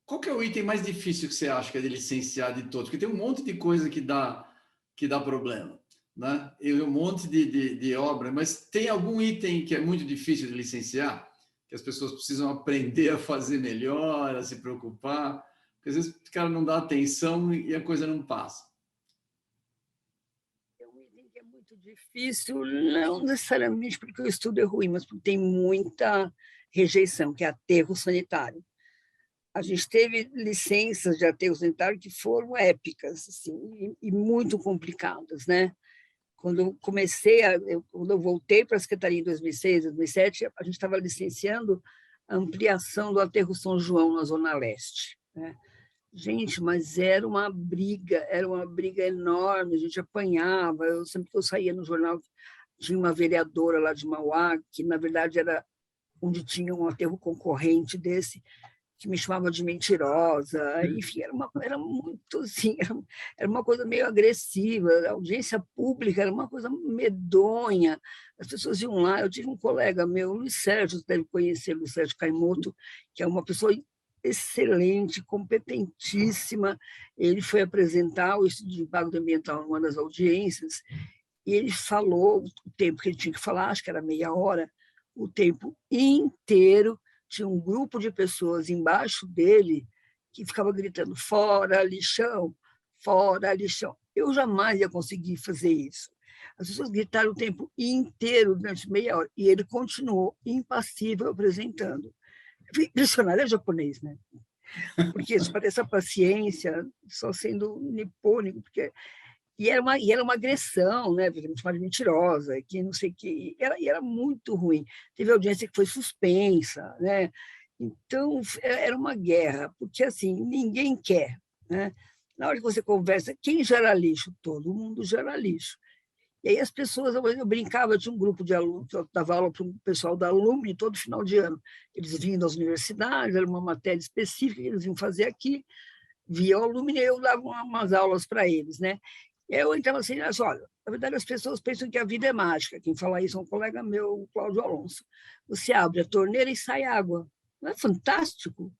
qual que é o item mais difícil que você acha que é de licenciar de todos? Porque tem um monte de coisa que dá problema, né? E um monte de obra, mas tem algum item que é muito difícil de licenciar? Que as pessoas precisam aprender a fazer melhor, a se preocupar? Porque às vezes o cara não dá atenção e a coisa não passa. É um item que é muito difícil, não necessariamente porque o estudo é ruim, mas porque tem muita rejeição, que é aterro sanitário. A gente teve licenças de aterro sanitário que foram épicas, assim, e muito complicadas, né? Quando eu voltei para a Secretaria em 2006, 2007, a gente estava licenciando a ampliação do aterro São João na Zona Leste, né? Gente, mas era uma briga enorme, a gente apanhava. Sempre que eu saía no jornal, tinha uma vereadora lá de Mauá, que na verdade era onde tinha um aterro concorrente desse, que me chamava de mentirosa. Enfim, era muito assim, era uma coisa meio agressiva. A audiência pública era uma coisa medonha. As pessoas iam lá. Eu tive um colega meu, Luiz Sérgio, você deve conhecer, Luiz Sérgio Caimoto, que é uma pessoa excelente, competentíssima. Ele foi apresentar o estudo de impacto ambiental numa das audiências e ele falou o tempo que ele tinha que falar, acho que era meia hora, o tempo inteiro. Tinha um grupo de pessoas embaixo dele que ficava gritando: fora lixão, fora lixão. Eu jamais ia conseguir fazer isso. As pessoas gritaram o tempo inteiro, durante meia hora, e ele continuou impassível apresentando. Impressionante, é japonês, né? Porque isso parece a paciência, só sendo nipônico, porque... E era uma agressão, né? Me chamar de mentirosa, que não sei o que. Era muito ruim. Teve audiência que foi suspensa, né? Então, era uma guerra, porque assim, ninguém quer, né? Na hora que você conversa, quem gera lixo? Todo mundo gera lixo. E aí as pessoas, eu brincava, tinha um grupo de alunos, eu dava aula para o pessoal da Alumni todo final de ano. Eles vinham das universidades, era uma matéria específica que eles iam fazer aqui, via o Alumni, e eu dava umas aulas para eles, né? Eu entrava assim, olha, na verdade as pessoas pensam que a vida é mágica. Quem fala isso é um colega meu, o Cláudio Alonso. Você abre a torneira e sai água. Não é fantástico?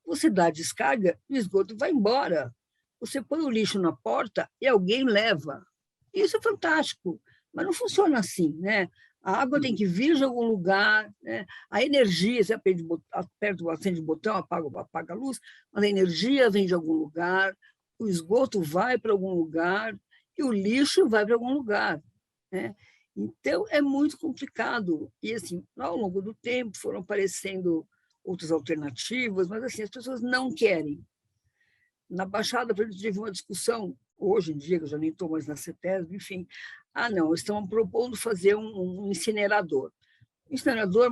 Você dá a descarga, o esgoto vai embora. Você põe o lixo na porta e alguém leva. Isso é fantástico, mas não funciona assim, né? A água tem que vir de algum lugar, né? A energia, você aperta, acende o botão, apaga a luz, mas a energia vem de algum lugar, o esgoto vai para algum lugar e o lixo vai para algum lugar, né? Então, é muito complicado. E, assim, ao longo do tempo, foram aparecendo outras alternativas, mas, assim, as pessoas não querem. Na Baixada, por exemplo, tive uma discussão, hoje em dia, que eu já nem estou mais na CETESB, enfim. Não, estão propondo fazer um incinerador. O incinerador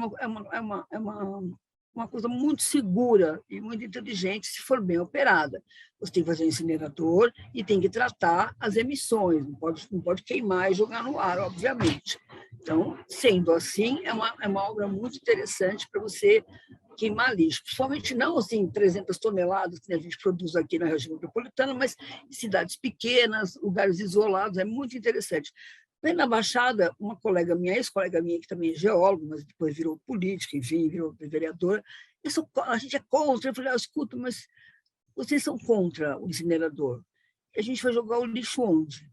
uma coisa muito segura e muito inteligente se for bem operada. Você tem que fazer um incinerador e tem que tratar as emissões, não pode queimar e jogar no ar, obviamente. Então, sendo assim, é uma obra muito interessante para você queimar lixo, principalmente não assim 300 toneladas que a gente produz aqui na região metropolitana, mas em cidades pequenas, lugares isolados, é muito interessante. Aí, na Baixada, uma colega minha, ex-colega minha, que também é geóloga, mas depois virou política, enfim, virou vereadora, a gente é contra. Eu falei, escuta, mas vocês são contra o incinerador. E a gente vai jogar o lixo onde?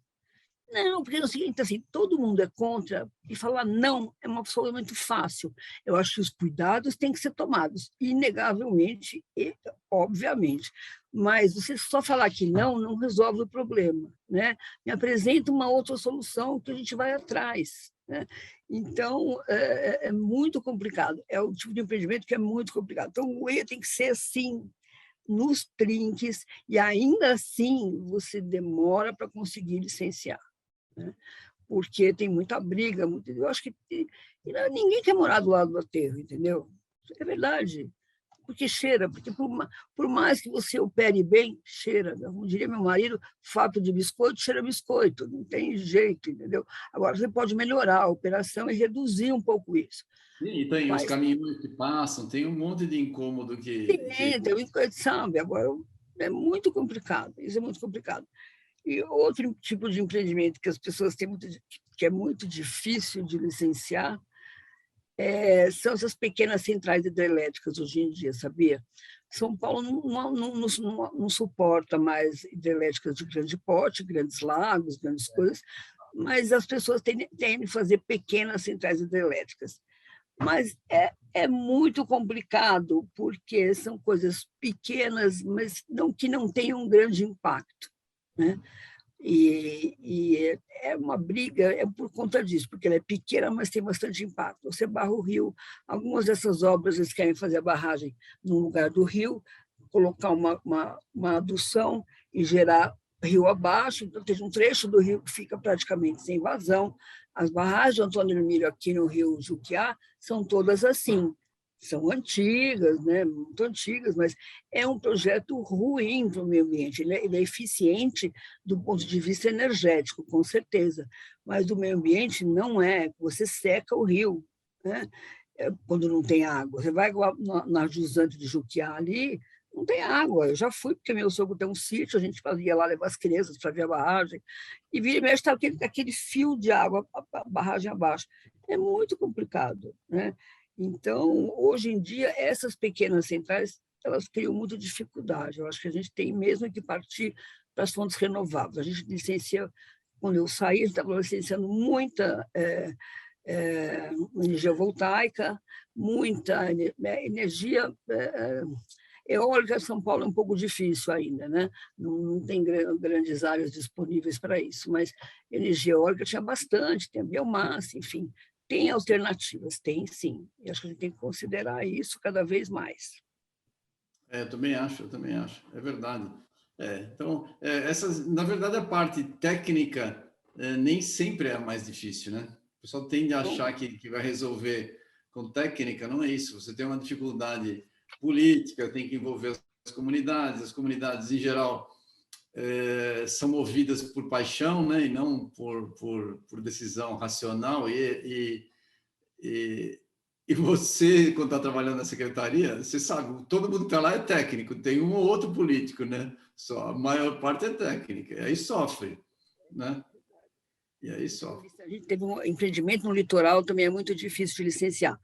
Não, porque é o seguinte, assim, todo mundo é contra, e falar não é uma coisa muito fácil. Eu acho que os cuidados têm que ser tomados, inegavelmente e obviamente. Mas você só falar que não resolve o problema, né? Me apresenta uma outra solução que a gente vai atrás, né? Então, é muito complicado. É o tipo de empreendimento que é muito complicado. Então, o E tem que ser assim, nos trinques, e ainda assim você demora para conseguir licenciar, né? Porque tem muita briga. Eu acho que Ninguém quer morar do lado do aterro, entendeu? É verdade. Porque cheira, porque por mais que você opere bem, cheira. Como diria meu marido, fato de biscoito cheira biscoito, não tem jeito, entendeu? Agora, você pode melhorar a operação e reduzir um pouco isso. E tem os Mas caminhões que passam, tem um monte de incômodo tem o sabe, agora é muito complicado, isso é muito complicado. E outro tipo de empreendimento que as pessoas têm que é muito difícil de licenciar são essas pequenas centrais hidrelétricas hoje em dia, sabia? São Paulo não suporta mais hidrelétricas de grande porte, grandes lagos, grandes coisas, mas as pessoas têm de fazer pequenas centrais hidrelétricas. Mas é muito complicado, porque são coisas pequenas, mas que não têm um grande impacto, né? E é uma briga, é por conta disso, porque ela é pequena, mas tem bastante impacto. Você barra o rio, algumas dessas obras eles querem fazer a barragem no lugar do rio, colocar uma adução e gerar rio abaixo, então tem um trecho do rio que fica praticamente sem vazão. As barragens do Antônio Hermílio aqui no rio Juquiá são todas assim, são antigas, né, muito antigas, mas é um projeto ruim para o meio ambiente. Ele é eficiente do ponto de vista energético, com certeza, mas do meio ambiente não é. Você seca o rio, né? Quando não tem água. Você vai na jusante de Juquiá ali, não tem água. Eu já fui, porque meu sogro tem um sítio, a gente ia lá levar as crianças para ver a barragem, e vira e mexe está aquele fio de água, a barragem abaixo. É muito complicado, né? Então, hoje em dia, essas pequenas centrais, elas criam muita dificuldade. Eu acho que a gente tem mesmo que partir para as fontes renováveis. A gente licencia, quando eu saí, a gente estava licenciando muita energia voltaica, muita energia eólica. São Paulo é um pouco difícil ainda, né? Não tem grandes áreas disponíveis para isso, mas energia eólica tinha bastante, tem a biomassa, enfim. Tem alternativas, tem sim. E acho que a gente tem que considerar isso cada vez mais. Eu também acho, é verdade. Então, na verdade, a parte técnica nem sempre é a mais difícil, né? O pessoal tende a achar que vai resolver com técnica, não é isso. Você tem uma dificuldade política, tem que envolver as comunidades, em geral, são movidas por paixão, né? E não por decisão racional, e você, quando está trabalhando na secretaria, você sabe, todo mundo que está lá é técnico, tem um ou outro político, né? Só a maior parte é técnica, e aí sofre, né? E aí sofre. A gente teve um empreendimento no litoral, também é muito difícil de licenciar,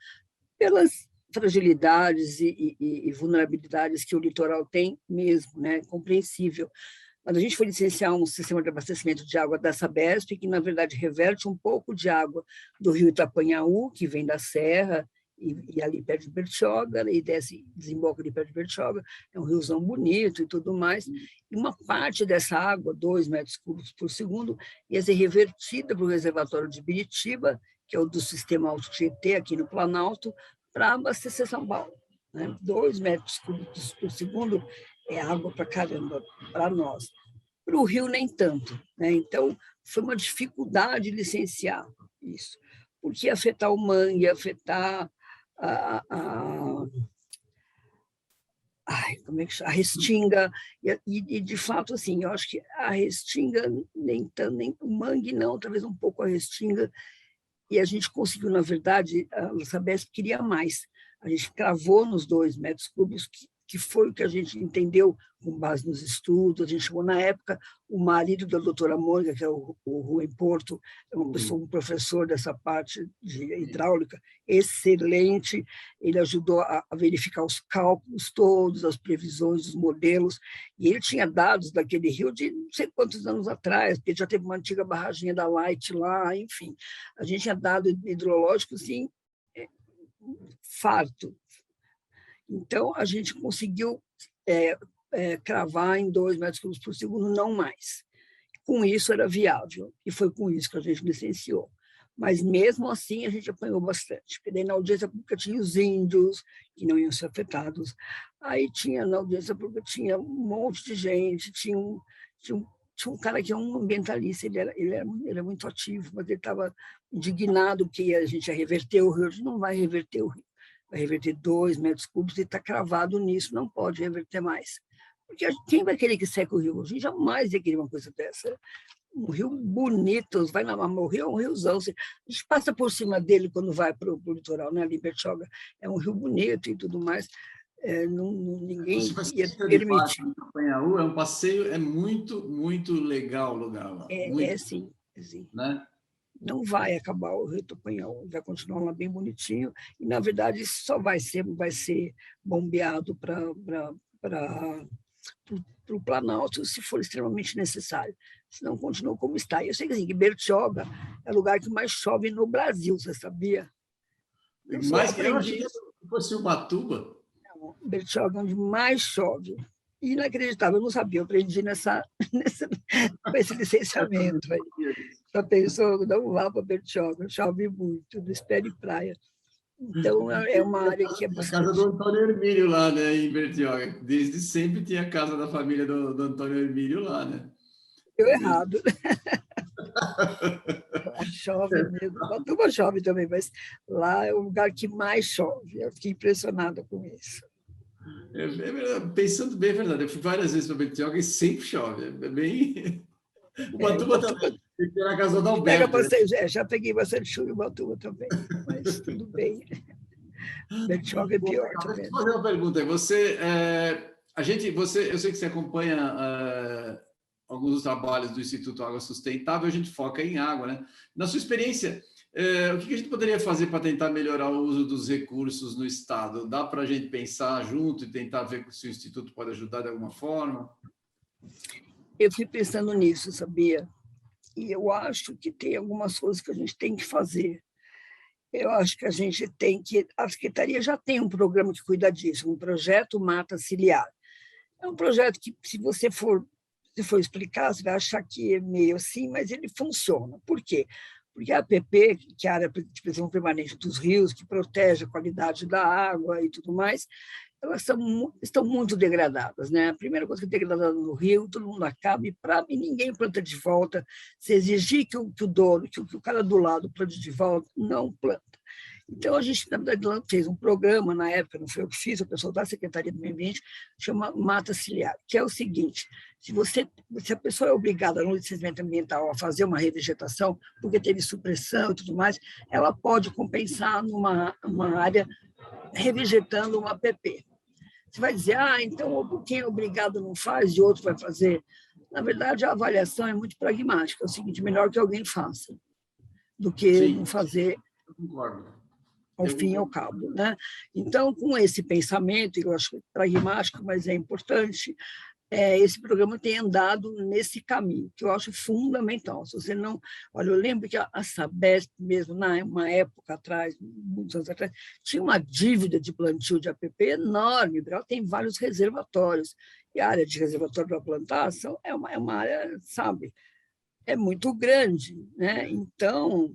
pelas fragilidades e vulnerabilidades que o litoral tem mesmo, né? Compreensível. Mas a gente foi licenciar um sistema de abastecimento de água da Sabesp, que, na verdade, reverte um pouco de água do rio Itapanhaú, que vem da Serra, e ali perto de Bertioga, e desemboca ali perto de Bertioga, é um riozão bonito e tudo mais, e uma parte dessa água, 2 metros cúbicos por segundo, ia ser revertida para o reservatório de Biritiba, que é o do sistema Alto Tietê, aqui no Planalto, para abastecer São Paulo, né? 2 metros cúbicos por segundo é água para caramba para nós. Para o Rio, nem tanto, né? Então, foi uma dificuldade licenciar isso, porque ia afetar o mangue, ia afetar como é que chama? A restinga, e de fato, assim, eu acho que a restinga, nem tanto, nem o mangue não, talvez um pouco a restinga, e a gente conseguiu, na verdade, a Sabesp queria mais. A gente cravou nos 2 metros cúbicos, que foi o que a gente entendeu com base nos estudos. A gente chamou, na época, o marido da doutora Mônica, que é o Rui Porto, é uma pessoa, um professor dessa parte de hidráulica, excelente. Ele ajudou a verificar os cálculos todos, as previsões, os modelos, e ele tinha dados daquele rio de não sei quantos anos atrás, porque já teve uma antiga barraginha da Light lá, enfim. A gente tinha dado hidrológico, assim, farto. Então, a gente conseguiu cravar em 2 metros cúbicos por segundo, não mais. Com isso, era viável, e foi com isso que a gente licenciou. Mas, mesmo assim, a gente apanhou bastante, porque daí na audiência pública tinha os índios, que não iam ser afetados, aí tinha na audiência pública tinha um monte de gente, tinha tinha um cara que é um ambientalista, ele era muito ativo, mas ele estava indignado que a gente ia reverter o rio. A gente não vai reverter o rio, vai reverter 2 metros cúbicos e está cravado nisso, não pode reverter mais. Porque quem vai querer que seque o rio? A gente jamais ia querer uma coisa dessa. Um rio bonito, vai na o rio é um riozão. A gente passa por cima dele quando vai para o litoral, né? Ali em Bertioga é um rio bonito e tudo mais. Ninguém ia permitir. Painhaú é um passeio, é muito, muito legal o lugar lá. Sim. Né? Não vai acabar o Rio Painhaú, vai continuar lá bem bonitinho, e, na verdade, isso só vai ser bombeado para o Planalto, se for extremamente necessário. Senão, continua como está. Eu sei que Bertioga é o lugar que mais chove no Brasil, você sabia? Mas eu achei que fosse Ubatuba. Bertioga é onde mais chove. Inacreditável, eu não sabia, eu aprendi com esse licenciamento aí. Só pensou, não vá para Bertioga, chove muito, não espere praia. Então, é uma área que é bastante... A casa do Antônio Hermílio lá, né, em Bertioga. Desde sempre tinha a casa da família do Antônio Hermílio lá, né? Deu errado. Lá chove mesmo. Ubatuba chove também, mas lá é o lugar que mais chove. Eu fiquei impressionada com isso. Pensando bem, é verdade. Eu fui várias vezes para Bertioga e sempre chove. É bem... Ubatuba também. Tem que ir na casa do Alberto. Já peguei bastante chuva em Ubatuba também, mas tudo bem. Bertioga é pior também. Deixa eu fazer uma pergunta. Eu sei que você acompanha alguns dos trabalhos do Instituto Água Sustentável, a gente foca em água, né? Na sua experiência, o que a gente poderia fazer para tentar melhorar o uso dos recursos no Estado? Dá para a gente pensar junto e tentar ver se o Instituto pode ajudar de alguma forma? Eu fui pensando nisso, sabia? E eu acho que tem algumas coisas que a gente tem que fazer. Eu acho que a Secretaria já tem um programa que cuida disso, um projeto Mata Ciliar. É um projeto que, se você for explicar, você vai achar que é meio assim, mas ele funciona. Por quê? Porque a APP, que é a Área de Preservação Permanente dos Rios, que protege a qualidade da água e tudo mais, elas estão muito degradadas, né? A primeira coisa que é degradada no rio, todo mundo acaba e ninguém planta de volta. Se exigir que o dono, que o cara do lado plante de volta, não planta. Então, a gente, na verdade, fez um programa, na época, não foi eu que fiz, o pessoal da Secretaria do Meio Ambiente, chama Mata Ciliar, que é o seguinte: se a pessoa é obrigada no licenciamento ambiental a fazer uma revegetação, porque teve supressão e tudo mais, ela pode compensar numa área revegetando uma APP. Você vai dizer, então quem é obrigado não faz e outro vai fazer. Na verdade, a avaliação é muito pragmática. É o seguinte: melhor que alguém faça do que não fazer ao fim e ao cabo, né? Então, com esse pensamento, eu acho pragmático, mas é importante, esse programa tem andado nesse caminho, que eu acho fundamental. Se você não... Olha, eu lembro que a Sabesp, mesmo, numa época atrás, muitos anos atrás, tinha uma dívida de plantio de APP enorme. Ela tem vários reservatórios, e a área de reservatório para plantação é uma área, sabe, é muito grande, né? Então,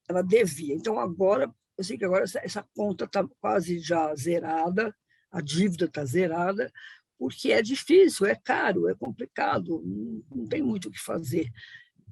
ela devia. Então, agora, eu sei que agora essa conta está quase já zerada, a dívida está zerada, porque é difícil, é caro, é complicado, não tem muito o que fazer.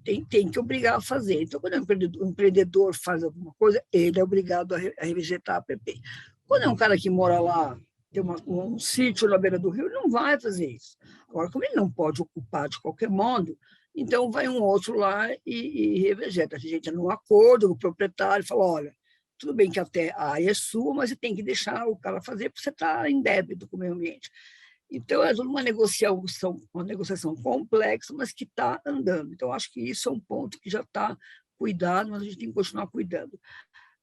Tem que obrigar a fazer. Então, quando o empreendedor faz alguma coisa, ele é obrigado a revegetar a APP. Quando é um cara que mora lá, tem um sítio na beira do rio, ele não vai fazer isso. Agora, como ele não pode ocupar de qualquer modo, então vai um outro lá e revegeta. A gente entra num acordo com o proprietário e fala: olha, tudo bem que até a área é sua, mas você tem que deixar o cara fazer, porque você está em débito com o meio ambiente. Então, é uma negociação complexa, mas que está andando. Então, acho que isso é um ponto que já está cuidado, mas a gente tem que continuar cuidando.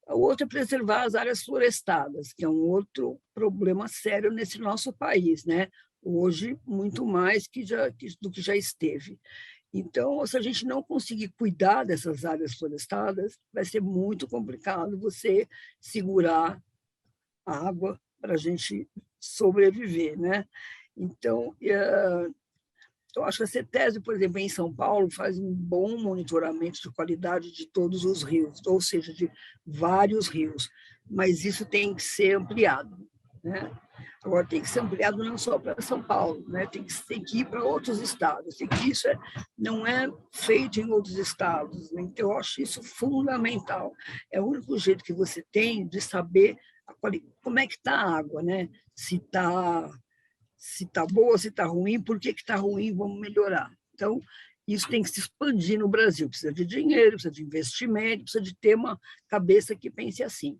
O outro é preservar as áreas florestadas, que é um outro problema sério nesse nosso país, né? Hoje, muito mais do que já esteve. Então, se a gente não conseguir cuidar dessas áreas florestadas, vai ser muito complicado você segurar a água para a gente sobreviver, né? Então, eu acho que a CETESB, por exemplo, em São Paulo, faz um bom monitoramento de qualidade de todos os rios, ou seja, de vários rios, mas isso tem que ser ampliado, né? Agora, tem que ser ampliado não só para São Paulo, né? Tem que ir para outros estados. Isso não é feito em outros estados, né? Então, eu acho isso fundamental. É o único jeito que você tem de saber como é que está a água, né? Se tá boa, se está ruim, por que está ruim, vamos melhorar. Então, isso tem que se expandir no Brasil. Precisa de dinheiro, precisa de investimento, precisa de ter uma cabeça que pense assim.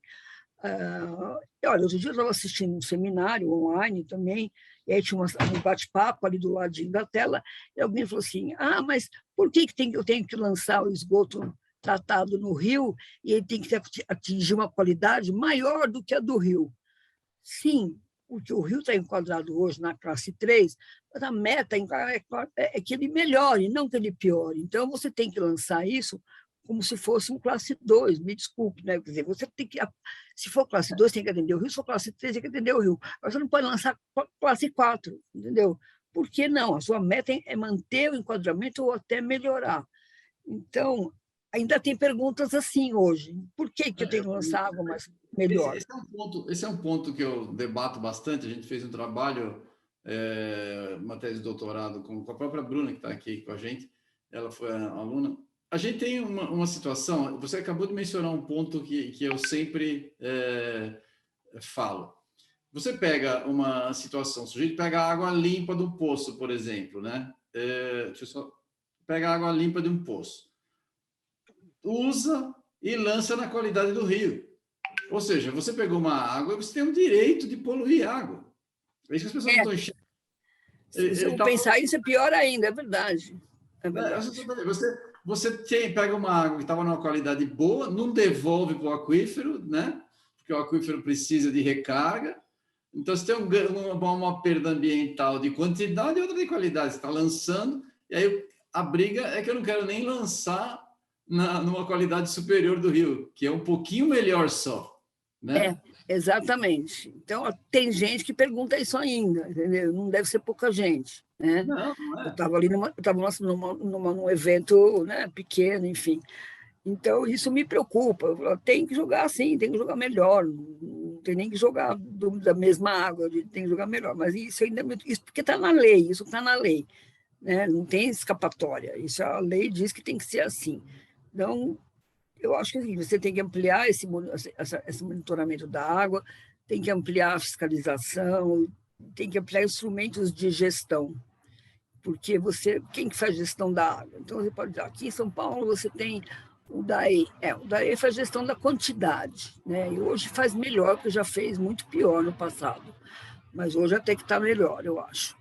Olha, outro dia eu estava assistindo um seminário online também, e aí tinha um bate-papo ali do ladinho da tela, e alguém falou assim, mas por que eu tenho que lançar o esgoto tratado no rio e ele tem que atingir uma qualidade maior do que a do rio? Sim, porque o rio está enquadrado hoje na classe 3, mas a meta é que ele melhore, não que ele piore. Então, você tem que lançar isso como se fosse um classe 2, me desculpe, né? Quer dizer, você tem que, se for classe 2, tem que atender o rio, se for classe 3, tem que atender o rio. Mas você não pode lançar classe 4, entendeu? Por que não? A sua meta é manter o enquadramento ou até melhorar. Então, ainda tem perguntas assim hoje. Por que eu tenho que lançar água mais melhor? Esse é um ponto que eu debato bastante. A gente fez um trabalho, uma tese de doutorado com a própria Bruna, que está aqui com a gente. Ela foi a aluna. A gente tem uma situação, você acabou de mencionar um ponto que eu sempre falo. Você pega uma situação, o sujeito pega a água limpa do poço, por exemplo, né? Deixa eu só... Pega a água limpa de um poço, usa e lança na qualidade do rio. Ou seja, você pegou uma água e você tem o direito de poluir a água. É isso que as pessoas não estão enxergando. Se eu pensar isso, é pior ainda, é verdade. É verdade. Você pega uma água que estava numa qualidade boa, não devolve para o aquífero, né? Porque o aquífero precisa de recarga. Então, você tem uma perda ambiental de quantidade e outra de qualidade. Você está lançando, e aí a briga é que eu não quero nem lançar numa qualidade superior do rio, que é um pouquinho melhor só, né? Exatamente. Então, tem gente que pergunta isso ainda, entendeu? Não deve ser pouca gente, né? Não é. Eu estava ali num evento, né, pequeno, enfim. Então, isso me preocupa. Tem que jogar assim, tem que jogar melhor. Não tem nem que jogar da mesma água, tem que jogar melhor. Mas isso ainda isso porque está na lei, isso está na lei, né? Não tem escapatória. Isso a lei diz que tem que ser assim. Então, eu acho que você tem que ampliar esse monitoramento da água, tem que ampliar a fiscalização, tem que ampliar instrumentos de gestão, porque quem que faz gestão da água? Então, você pode dizer, aqui em São Paulo você tem o DAE. O DAE faz gestão da quantidade, né? E hoje faz melhor, porque já fez muito pior no passado, mas hoje até que está melhor, eu acho.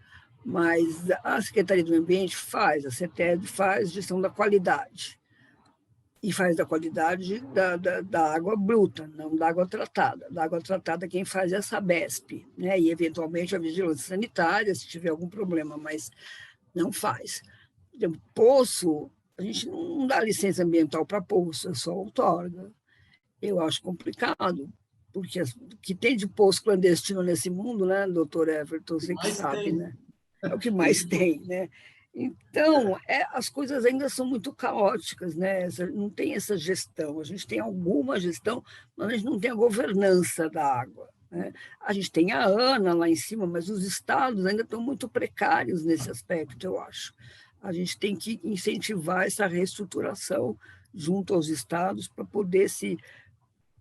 Mas a Secretaria do Meio Ambiente faz, a CETEB faz gestão da qualidade, e faz da qualidade da água bruta, não da água tratada. Da água tratada, quem faz é a Sabesp, né? E, eventualmente, a vigilância sanitária, se tiver algum problema, mas não faz. Por exemplo, poço, a gente não dá licença ambiental para poço, é só outorga. Eu acho complicado, porque o que tem de poço clandestino nesse mundo, né, doutor Everton, você que sabe, né? É o que mais tem, né? Então, as coisas ainda são muito caóticas, né? Não tem essa gestão. A gente tem alguma gestão, mas a gente não tem a governança da água, né? A gente tem a ANA lá em cima, mas os estados ainda estão muito precários nesse aspecto, eu acho. A gente tem que incentivar essa reestruturação junto aos estados para poder se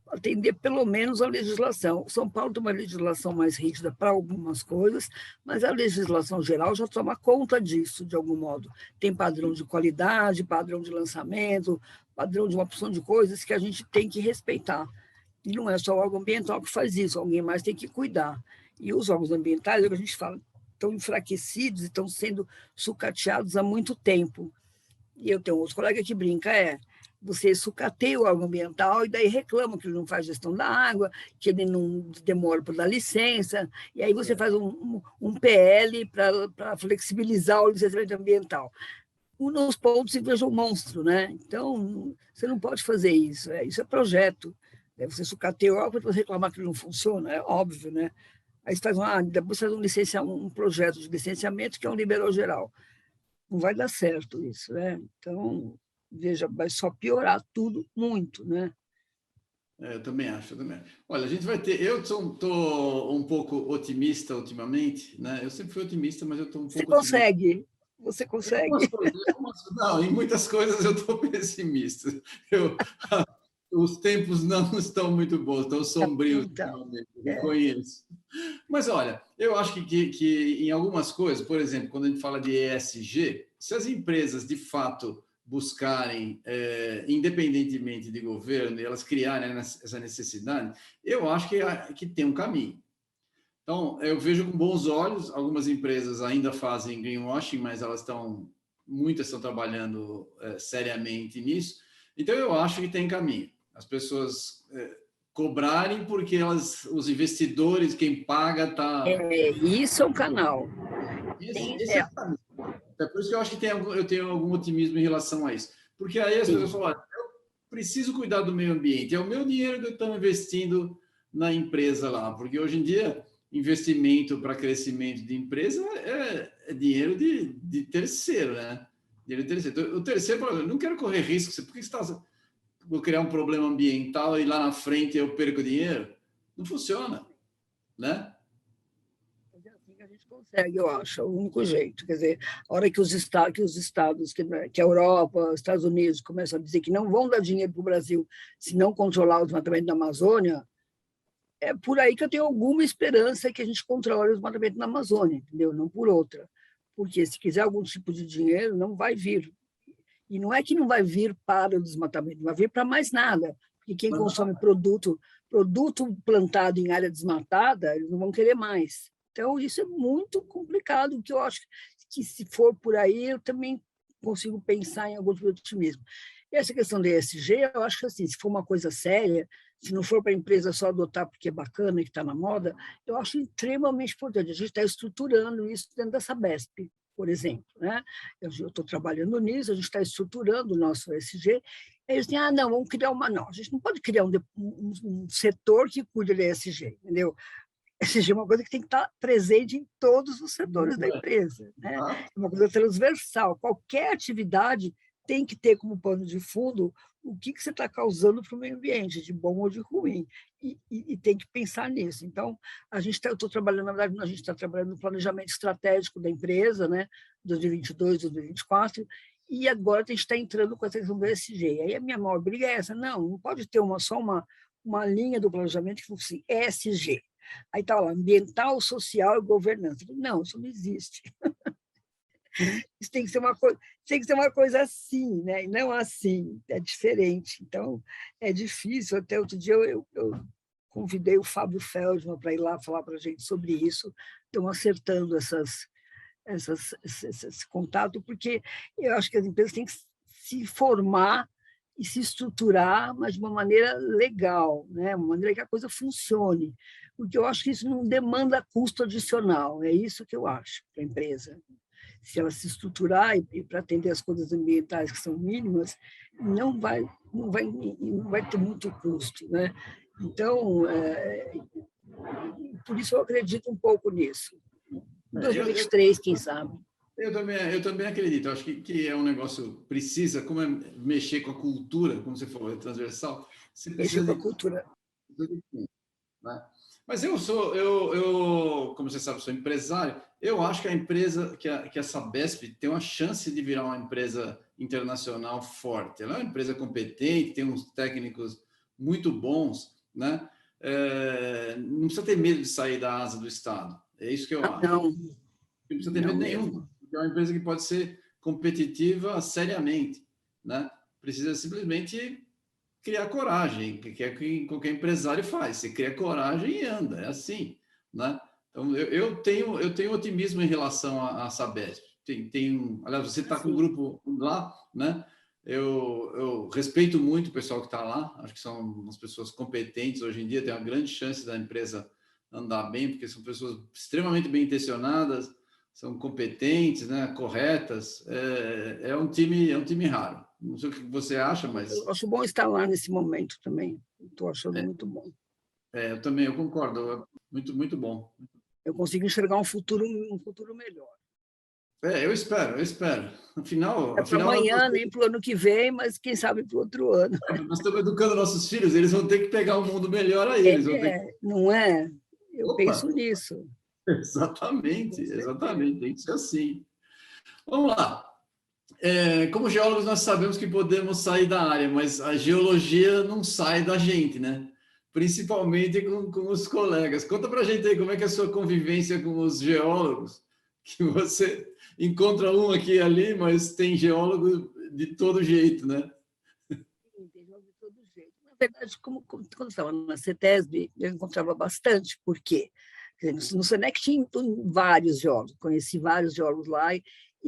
atender pelo menos a legislação. São Paulo tem uma legislação mais rígida para algumas coisas, mas a legislação geral já toma conta disso, de algum modo. Tem padrão de qualidade, padrão de lançamento, padrão de uma opção de coisas que a gente tem que respeitar. E não é só o órgão ambiental que faz isso, alguém mais tem que cuidar. E os órgãos ambientais, é o que a gente fala, estão enfraquecidos e estão sendo sucateados há muito tempo. E eu tenho outro colega que brinca, você sucateia o órgão ambiental e daí reclama que ele não faz gestão da água, que ele não demora para dar licença, e aí você faz um PL para flexibilizar o licenciamento ambiental. Nos pontos você veja um monstro, né? Então, você não pode fazer isso, isso é projeto. Você sucateia o órgão para reclamar que ele não funciona, é óbvio, né? Aí você faz depois faz um projeto de licenciamento que é um liberal geral. Não vai dar certo isso, né? Então, veja, vai só piorar tudo muito, né? Eu também acho, eu também acho. Olha, a gente vai ter. Eu estou um pouco otimista ultimamente, né? Eu sempre fui otimista, mas eu estou um Você pouco otimista. consegue, você Em algumas consegue. coisas, não, em muitas coisas eu estou pessimista. Eu, os tempos não estão muito bons, estão sombrios Então, ultimamente, eu é, reconheço. Mas olha, eu acho que em algumas coisas, por exemplo, quando a gente fala de ESG, se as empresas de fato buscarem, independentemente de governo, e elas criarem essa necessidade, eu acho que tem um caminho. Então, eu vejo com bons olhos, algumas empresas ainda fazem greenwashing, mas muitas estão trabalhando seriamente nisso. Então, eu acho que tem caminho. As pessoas cobrarem porque os investidores, quem paga, está. isso é um canal. Esse é o caminho. É por isso que eu acho que eu tenho algum otimismo em relação a isso. Porque aí as pessoas Sim. falam, eu preciso cuidar do meio ambiente, é o meu dinheiro que eu estou investindo na empresa lá, porque hoje em dia, investimento para crescimento de empresa é dinheiro de terceiro, né? Dinheiro de terceiro. Então, o terceiro, por exemplo, eu não quero correr risco, por que você está. Vou criar um problema ambiental e lá na frente eu perco dinheiro? Não funciona, né? É assim que a gente consegue, eu acho, é o único jeito. Quer dizer, a hora que os estados, que a Europa, os Estados Unidos começam a dizer que não vão dar dinheiro para o Brasil se não controlar o desmatamento da Amazônia, é por aí que eu tenho alguma esperança que a gente controle o desmatamento na Amazônia, entendeu? Não por outra. Porque se quiser algum tipo de dinheiro, não vai vir. E não é que não vai vir para o desmatamento, vai vir para mais nada. Porque quem consome produto plantado em área desmatada, eles não vão querer mais. Então, isso é muito complicado, que eu acho que, se for por aí, eu também consigo pensar em algum tipo de otimismo. E essa questão do ESG, eu acho que, assim, se for uma coisa séria, se não for para a empresa só adotar porque é bacana e que está na moda, eu acho extremamente importante. A gente está estruturando isso dentro da Sabesp, por exemplo, né? Eu estou trabalhando nisso, a gente está estruturando o nosso ESG. Aí eles dizem, não, vamos criar uma. Não, a gente não pode criar um setor que cuide do ESG, entendeu? ESG é uma coisa que tem que estar presente em todos os setores da empresa, né? É uma coisa transversal. Qualquer atividade tem que ter como pano de fundo o que você está causando para o meio ambiente, de bom ou de ruim, e tem que pensar nisso. Então, eu estou trabalhando, na verdade, a gente está trabalhando no planejamento estratégico da empresa, né, 2022, 2024, e agora a gente está entrando com essa questão do ESG. Aí a minha maior briga é essa, não pode ter só uma linha do planejamento que fosse ESG. Aí está lá, ambiental, social e governança. Não, isso não existe. Isso tem que ser uma coisa assim, né? E não assim, é diferente. Então, é difícil. Até outro dia eu convidei o Fábio Feldman para ir lá falar para a gente sobre isso. Estão acertando esse contato, porque eu acho que as empresas têm que se formar e se estruturar, mas de uma maneira legal, né? Uma maneira que a coisa funcione. Porque eu acho que isso não demanda custo adicional, é isso que eu acho para a empresa. Se ela se estruturar e para atender as coisas ambientais que são mínimas, não vai ter muito custo, né? Então, por isso eu acredito um pouco nisso. Em É, 2023, quem sabe? eu também acredito. Eu acho que é um negócio precisa, como é mexer com a cultura, como você falou, é transversal. Você Mexer precisa com a de, cultura. né? Mas como você sabe, sou empresário. Eu acho que a empresa, que a Sabesp tem uma chance de virar uma empresa internacional forte. Ela é uma empresa competente, tem uns técnicos muito bons, né? Não precisa ter medo de sair da asa do Estado. É isso que eu acho. Não, Não precisa ter não medo nenhum. mesmo. É uma empresa que pode ser competitiva seriamente, né? Precisa simplesmente criar coragem, que é o que qualquer empresário faz. Você cria coragem e anda, é assim, né? Então, eu tenho otimismo em relação à Sabesp. Aliás, você está com um Assim, grupo lá, né? Eu respeito muito o pessoal que está lá, acho que são umas pessoas competentes hoje em dia, tem uma grande chance da empresa andar bem, porque são pessoas extremamente bem intencionadas, são competentes, né? Corretas. É um time raro. Não sei o que você acha, eu mas acho bom estar lá nesse momento também. Estou achando é, muito bom. eu também, eu concordo. Muito, muito bom. Eu consigo enxergar um futuro melhor. Eu espero, eu espero. É para amanhã, nem para o ano que vem, mas quem sabe para o outro ano. nós estamos educando nossos filhos, eles vão ter que pegar um mundo melhor aí. Eles vão ter que... Não é? Eu Opa! penso nisso. Exatamente, exatamente, tem que ser assim. Vamos lá. Como geólogos, nós sabemos que podemos sair da área, mas a geologia não sai da gente, né? Principalmente com os colegas. Conta para a gente aí como é que é a sua convivência com os geólogos, que você encontra um aqui e ali, mas tem geólogo de todo jeito, né? Sim, tem geólogo de todo jeito. Na verdade, quando eu estava na CETESB, eu encontrava bastante, por quê? No SENEC tinha vários geólogos, conheci vários geólogos lá e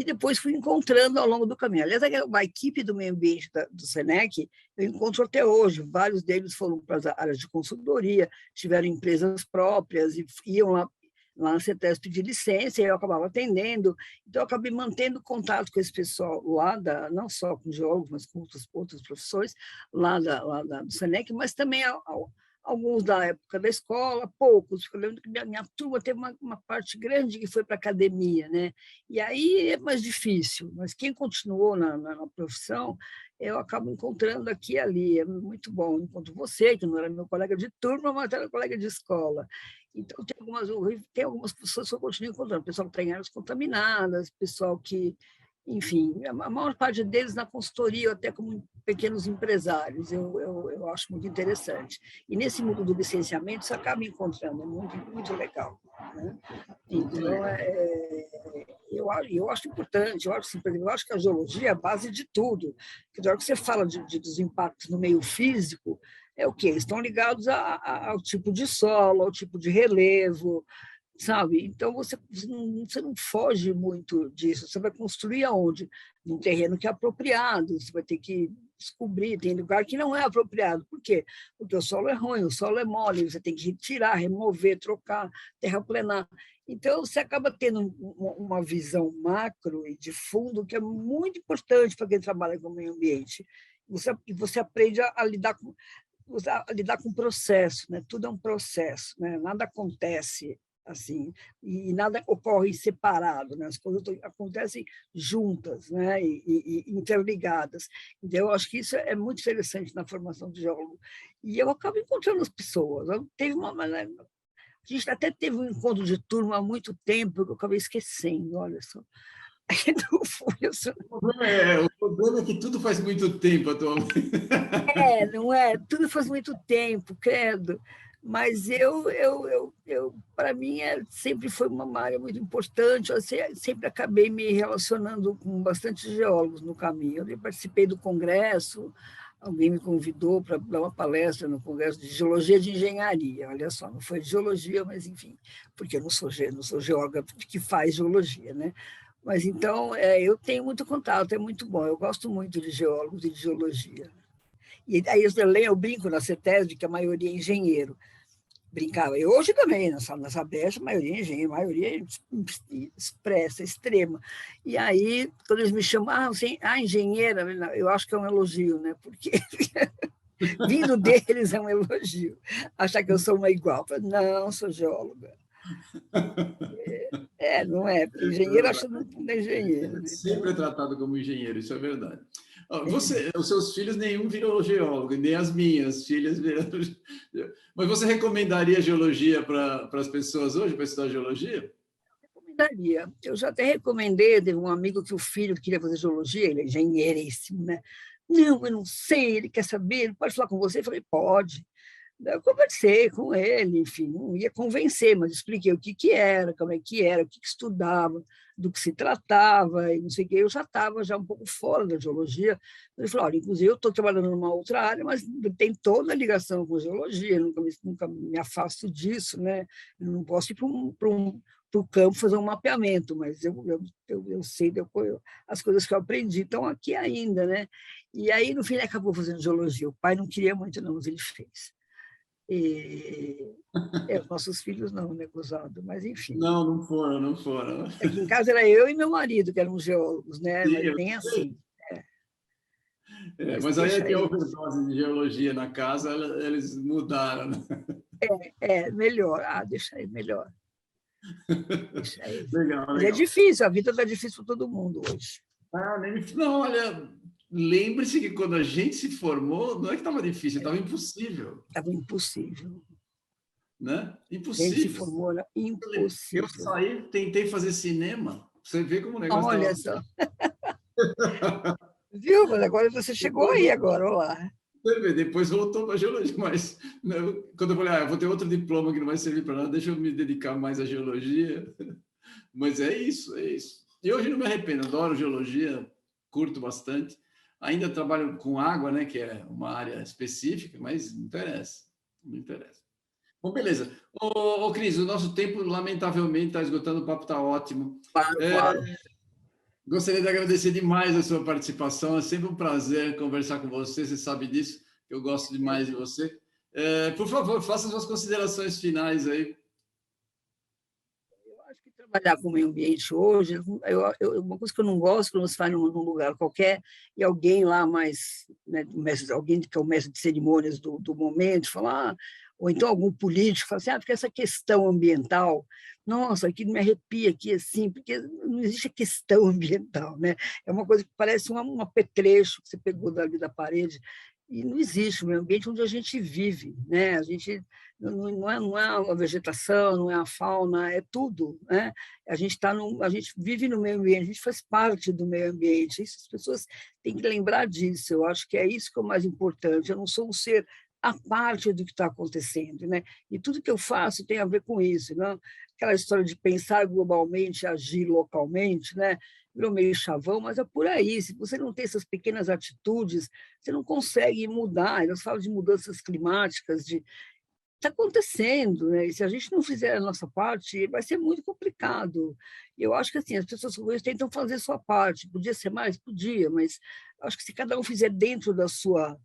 depois fui encontrando ao longo do caminho. Aliás, a equipe do meio ambiente do SENEC eu encontro até hoje. Vários deles foram para as áreas de consultoria, tiveram empresas próprias e iam lá na CETESB pedir licença, e eu acabava atendendo. Então, eu acabei mantendo contato com esse pessoal lá, não só com geólogos, mas com outras profissões, lá do SENEC, mas também alguns da época da escola, poucos. Eu lembro que minha turma teve uma parte grande que foi para a academia, né? E aí é mais difícil, mas quem continuou na profissão, eu acabo encontrando aqui e ali. É muito bom. Eu encontro você, que não era meu colega de turma, mas era colega de escola. Então, tem algumas pessoas que eu continuo encontrando, pessoal que está em áreas contaminadas, pessoal que, enfim, a maior parte deles na consultoria, até como pequenos empresários, eu acho muito interessante. E nesse mundo do licenciamento, você acaba encontrando, é muito, muito legal. Né? Então, eu acho importante, eu acho que a geologia é a base de tudo. Na hora que você fala dos impactos no meio físico, é o quê? Eles estão ligados ao tipo de solo, ao tipo de relevo, sabe? Então, você não foge muito disso. Você vai construir aonde? Num terreno que é apropriado, você vai ter que descobrir, tem lugar que não é apropriado. Por quê? Porque o solo é ruim, o solo é mole, você tem que tirar, remover, trocar, terraplenar. Então, você acaba tendo uma visão macro e de fundo que é muito importante para quem trabalha com o meio ambiente. Você aprende a lidar com o processo, né? Tudo é um processo, né? Nada acontece assim e nada ocorre separado, né? As coisas acontecem juntas, né? E interligadas. Então, eu acho que isso é muito interessante na formação de geólogo. E eu acabo encontrando as pessoas. A gente até teve um encontro de turma há muito tempo que eu acabei esquecendo, olha só. Não foi isso. O problema é que tudo faz muito tempo atualmente. Não é? Tudo faz muito tempo, credo. Mas para mim, sempre foi uma área muito importante. Eu sempre acabei me relacionando com bastante geólogos no caminho. Eu participei do congresso, alguém me convidou para dar uma palestra no congresso de geologia de engenharia. Olha só, não foi de geologia, mas enfim, porque eu não sou geóloga que faz geologia, né? Mas então, eu tenho muito contato, é muito bom. Eu gosto muito de geólogos e de geologia. E aí eu brinco na CETESB que a maioria é engenheiro. Brincava. E hoje também, na Sabesp, a maioria é engenheiro, a maioria é expressa, extrema. E aí, quando eles me chamam, engenheira, eu acho que é um elogio, né? Porque vindo deles é um elogio. Achar que eu sou uma igual. Não, sou geóloga. Não é, porque engenheiro acha que não é engenheiro. Né? Sempre é tratado como engenheiro, isso é verdade. Os seus filhos, nenhum virou geólogo, nem as minhas filhas viraram. Mas você recomendaria geologia para as pessoas hoje, para estudar geologia? Recomendaria. Eu já até recomendei, teve um amigo que o filho queria fazer geologia, ele é engenheiríssimo, né? Não, eu não sei, ele quer saber, ele pode falar com você? Eu falei, pode. Eu conversei com ele, enfim, não ia convencer, mas expliquei o que era, como é que era, o que estudava, do que se tratava, e não sei o quê. Eu já estava um pouco fora da geologia. Ele falou, olha, inclusive eu estou trabalhando numa outra área, mas tem toda a ligação com geologia, nunca me afasto disso, né? Eu não posso ir para o campo fazer um mapeamento, mas eu sei as coisas que eu aprendi estão aqui ainda, né? E aí, no fim, ele acabou fazendo geologia. O pai não queria muito, não, mas ele fez. Os nossos filhos não, né, gozado, mas enfim. Não foram, não foram. Aqui em casa era eu e meu marido, que eram geólogos, né? Sim, Mas nem assim. Mas aí é que a overdose de geologia na casa, eles mudaram. Né? Melhor. Deixa aí, melhor. Isso aí. Legal, Mas é legal. difícil, a vida está difícil para todo mundo hoje. Não, olha, lembre-se que quando a gente se formou, não é que estava difícil, estava impossível, Estava impossível. né? A gente se Impossível. formou, era Eu impossível. saí, tentei fazer cinema, você vê como o negócio Olha estava... só. Viu? Mas agora você chegou aí agora, olha lá. Depois voltou para a geologia, mas né, quando eu falei, eu vou ter outro diploma que não vai servir para nada, deixa eu me dedicar mais à geologia. Mas é isso, é isso. E hoje não me arrependo, adoro geologia, curto bastante. Ainda trabalho com água, né, que é uma área específica, mas não interessa, não interessa. Bom, beleza. Ô, Cris, o nosso tempo, lamentavelmente, está esgotando, o papo está ótimo. Claro, claro. Gostaria de agradecer demais a sua participação. É sempre um prazer conversar com você. Você sabe disso. Eu gosto demais de você. Por favor, faça suas considerações finais aí. Eu acho que trabalhar com o meio ambiente hoje, uma coisa que eu não gosto quando você vai num lugar qualquer e alguém lá mais, né, alguém que é o mestre de cerimônias do momento, fala, ou então algum político fala assim, porque essa questão ambiental, nossa, aqui me arrepia aqui assim, porque não existe a questão ambiental, né? É uma coisa que parece um apetrecho que você pegou dali da parede, e não existe o meio ambiente onde a gente vive, né? A gente não é a vegetação, não é a fauna, é tudo, né? A gente vive no meio ambiente, a gente faz parte do meio ambiente. Isso, as pessoas têm que lembrar disso. Eu acho que é isso que é o mais importante. Eu não sou um ser à parte do que está acontecendo, né? E tudo que eu faço tem a ver com isso, né? Aquela história de pensar globalmente, agir localmente, né? Virou meio chavão, mas é por aí. Se você não tem essas pequenas atitudes, você não consegue mudar. Elas falam de mudanças climáticas, está acontecendo, né? E se a gente não fizer a nossa parte, vai ser muito complicado. Eu acho que assim, as pessoas tentam fazer a sua parte. Podia ser mais? Podia, mas acho que se cada um fizer dentro da sua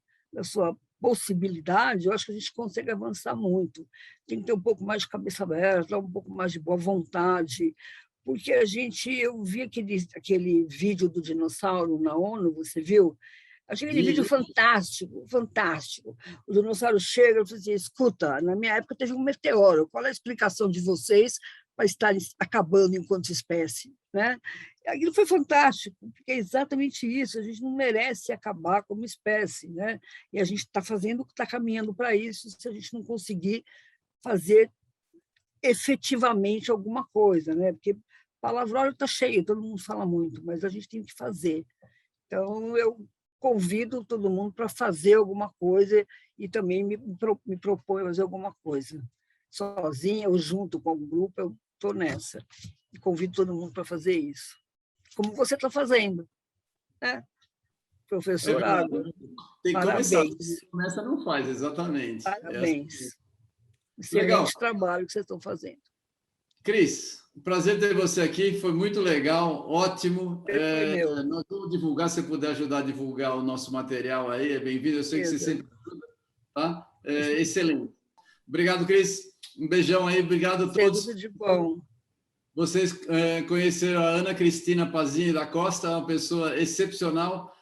possibilidade, eu acho que a gente consegue avançar muito. Tem que ter um pouco mais de cabeça aberta, um pouco mais de boa vontade, porque eu vi aquele vídeo do dinossauro na ONU, você viu? Achei aquele vídeo fantástico, fantástico. O dinossauro chega e fala assim, escuta, na minha época teve um meteoro, qual é a explicação de vocês para estarem acabando enquanto espécie? Né? Aquilo foi fantástico, porque é exatamente isso, a gente não merece acabar como espécie, né? E a gente está fazendo, está caminhando para isso, se a gente não conseguir fazer efetivamente alguma coisa, né? Porque palavra está cheia, todo mundo fala muito, mas a gente tem que fazer. Então, eu convido todo mundo para fazer alguma coisa e também me proponho a fazer alguma coisa. Sozinha ou junto com algum grupo, eu estou nessa. E convido todo mundo para fazer isso. Como você está fazendo, né? Professor Água, Tem que começar. parabéns. Se começa, não faz, exatamente. Parabéns. Legal. Excelente trabalho que vocês estão fazendo. Cris, prazer ter você aqui, foi muito legal, ótimo. Foi meu. Nós vamos divulgar, se puder ajudar a divulgar o nosso material aí, é bem-vindo, eu sei que você sempre ajuda, tá? Excelente. Obrigado, Cris, um beijão aí, obrigado a todos. Tudo de bom. Vocês conheceram a Ana Cristina Pazini da Costa, uma pessoa excepcional,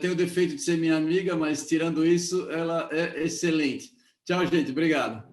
tem o defeito de ser minha amiga, mas tirando isso, ela é excelente. Tchau, gente, obrigado.